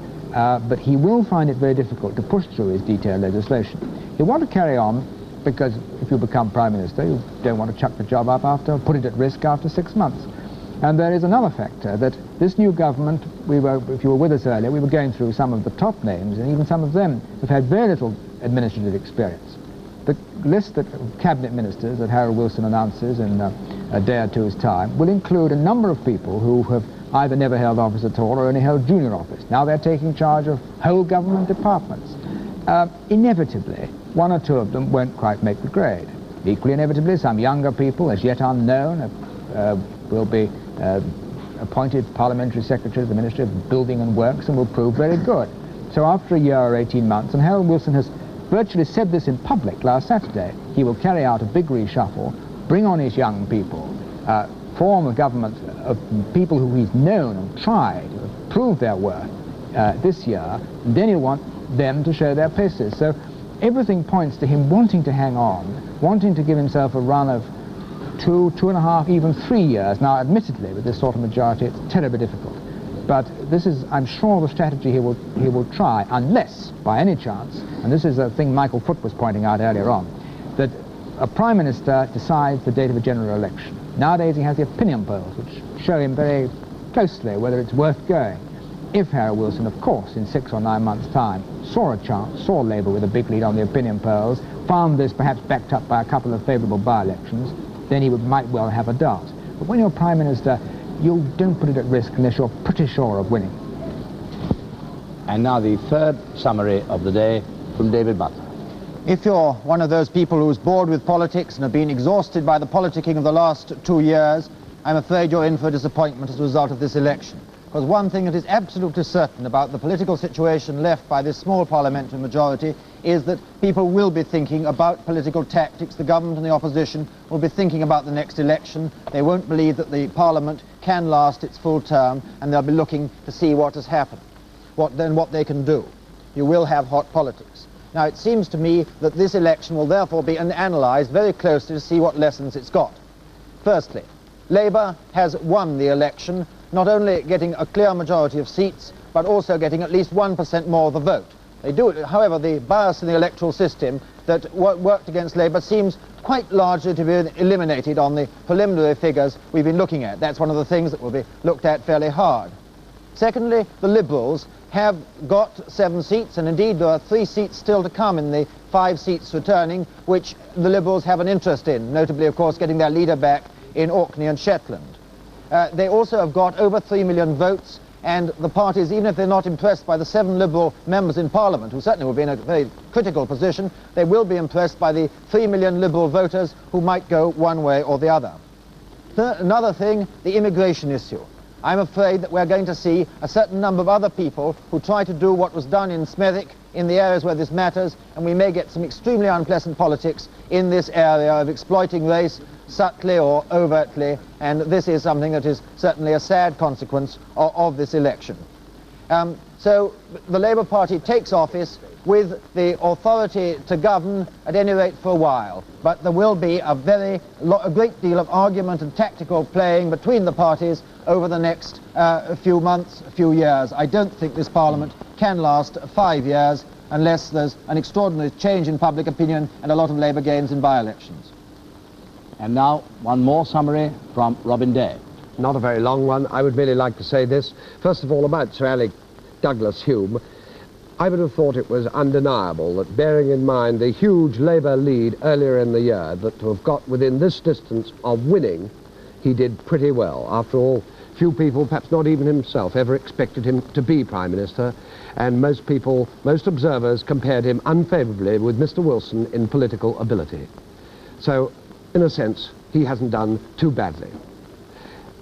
but he will find it very difficult to push through his detailed legislation. He'll want to carry on because if you become Prime Minister, you don't want to chuck the job up put it at risk after 6 months. And there is another factor, that this new government, if you were with us earlier, we were going through some of the top names, and even some of them have had very little administrative experience. The list of cabinet ministers that Harold Wilson announces in a day or two's time will include a number of people who have either never held office at all or only held junior office. Now they're taking charge of whole government departments. Inevitably, 1 or 2 of them won't quite make the grade. Equally inevitably, some younger people, as yet unknown, will be appointed parliamentary secretary of the Ministry of Building and Works and will prove very good. So after a year or 18 months, and Harold Wilson has virtually said this in public last Saturday, he will carry out a big reshuffle, bring on his young people, form a government of people who he's known and tried, proved their worth this year, and then he'll want them to show their paces. So everything points to him wanting to hang on, wanting to give himself a run of 2, 2.5, even 3 years. Now, admittedly, with this sort of majority, it's terribly difficult. But this is, I'm sure, the strategy he will try, unless, by any chance, and this is a thing Michael Foot was pointing out earlier on, that a Prime Minister decides the date of a general election. Nowadays, he has the opinion polls, which show him very closely whether it's worth going. If Harold Wilson, of course, in 6 or 9 months' time, saw a chance, saw Labour with a big lead on the opinion polls, found this perhaps backed up by a couple of favourable by-elections, then he might well have a doubt. But when you're Prime Minister, you don't put it at risk unless you're pretty sure of winning. And now the third summary of the day from David Butler. If you're one of those people who's bored with politics and have been exhausted by the politicking of the last 2 years, I'm afraid you're in for disappointment as a result of this election. Because one thing that is absolutely certain about the political situation left by this small parliamentary majority is that people will be thinking about political tactics. The government and the opposition will be thinking about the next election. They won't believe that the parliament can last its full term, and they'll be looking to see what has happened, what they can do. You will have hot politics. Now, it seems to me that this election will therefore be analysed very closely to see what lessons it's got. Firstly, Labour has won the election, not only getting a clear majority of seats, but also getting at least 1% more of the vote. They do it, however, the bias in the electoral system that worked against Labour seems quite largely to be eliminated on the preliminary figures we've been looking at. That's one of the things that will be looked at fairly hard. Secondly, the Liberals have got 7 seats, and indeed there are 3 seats still to come in the 5 seats returning, which the Liberals have an interest in, notably, of course, getting their leader back in Orkney and Shetland. They also have got over 3 million votes, and the parties, even if they're not impressed by the 7 Liberal members in Parliament, who certainly will be in a very critical position, they will be impressed by the 3 million Liberal voters who might go one way or the other. Another thing, the immigration issue. I'm afraid that we're going to see a certain number of other people who try to do what was done in Smethwick in the areas where this matters, and we may get some extremely unpleasant politics in this area of exploiting race, subtly or overtly, and this is something that is certainly a sad consequence of this election. So the Labour Party takes office with the authority to govern, at any rate for a while, but there will be a great deal of argument and tactical playing between the parties over the next few months, few years. I don't think this Parliament can last 5 years unless there's an extraordinary change in public opinion and a lot of Labour gains in by-elections. And now, one more summary from Robin Day. Not a very long one. I would merely like to say this. First of all, about Sir Alec Douglas Hume, I would have thought it was undeniable that, bearing in mind the huge Labour lead earlier in the year, that to have got within this distance of winning, he did pretty well. After all, Few people, perhaps not even himself, ever expected him to be Prime Minister, and most people, most observers, compared him unfavourably with Mr. Wilson in political ability. So, in a sense, he hasn't done too badly.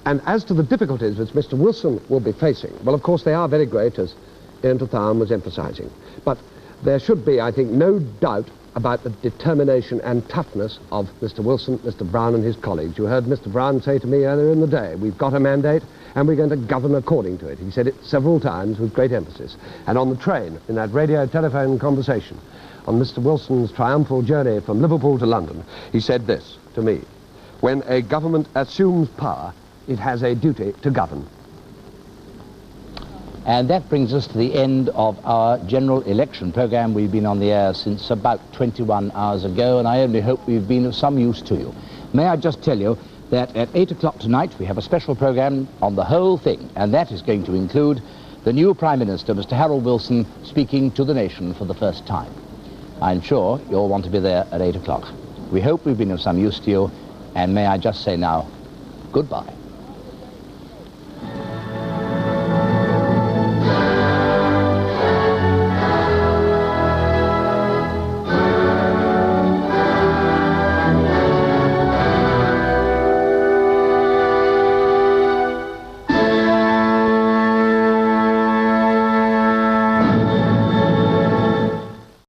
And as to the difficulties which Mr. Wilson will be facing, well, of course, they are very great, as Ian Tharm was emphasising. But there should be, I think, no doubt about the determination and toughness of Mr. Wilson, Mr. Brown and his colleagues. You heard Mr. Brown say to me earlier in the day, we've got a mandate and we're going to govern according to it. He said it several times with great emphasis. And on the train, in that radio-telephone conversation, on Mr. Wilson's triumphal journey from Liverpool to London, he said this to me: when a government assumes power, it has a duty to govern. And that brings us to the end of our general election programme. We've been on the air since about 21 hours ago, and I only hope we've been of some use to you. May I just tell you that at 8 o'clock tonight we have a special programme on the whole thing, and that is going to include the new Prime Minister, Mr. Harold Wilson, speaking to the nation for the first time. I'm sure you'll want to be there at 8 o'clock. We hope we've been of some use to you, and may I just say now, goodbye.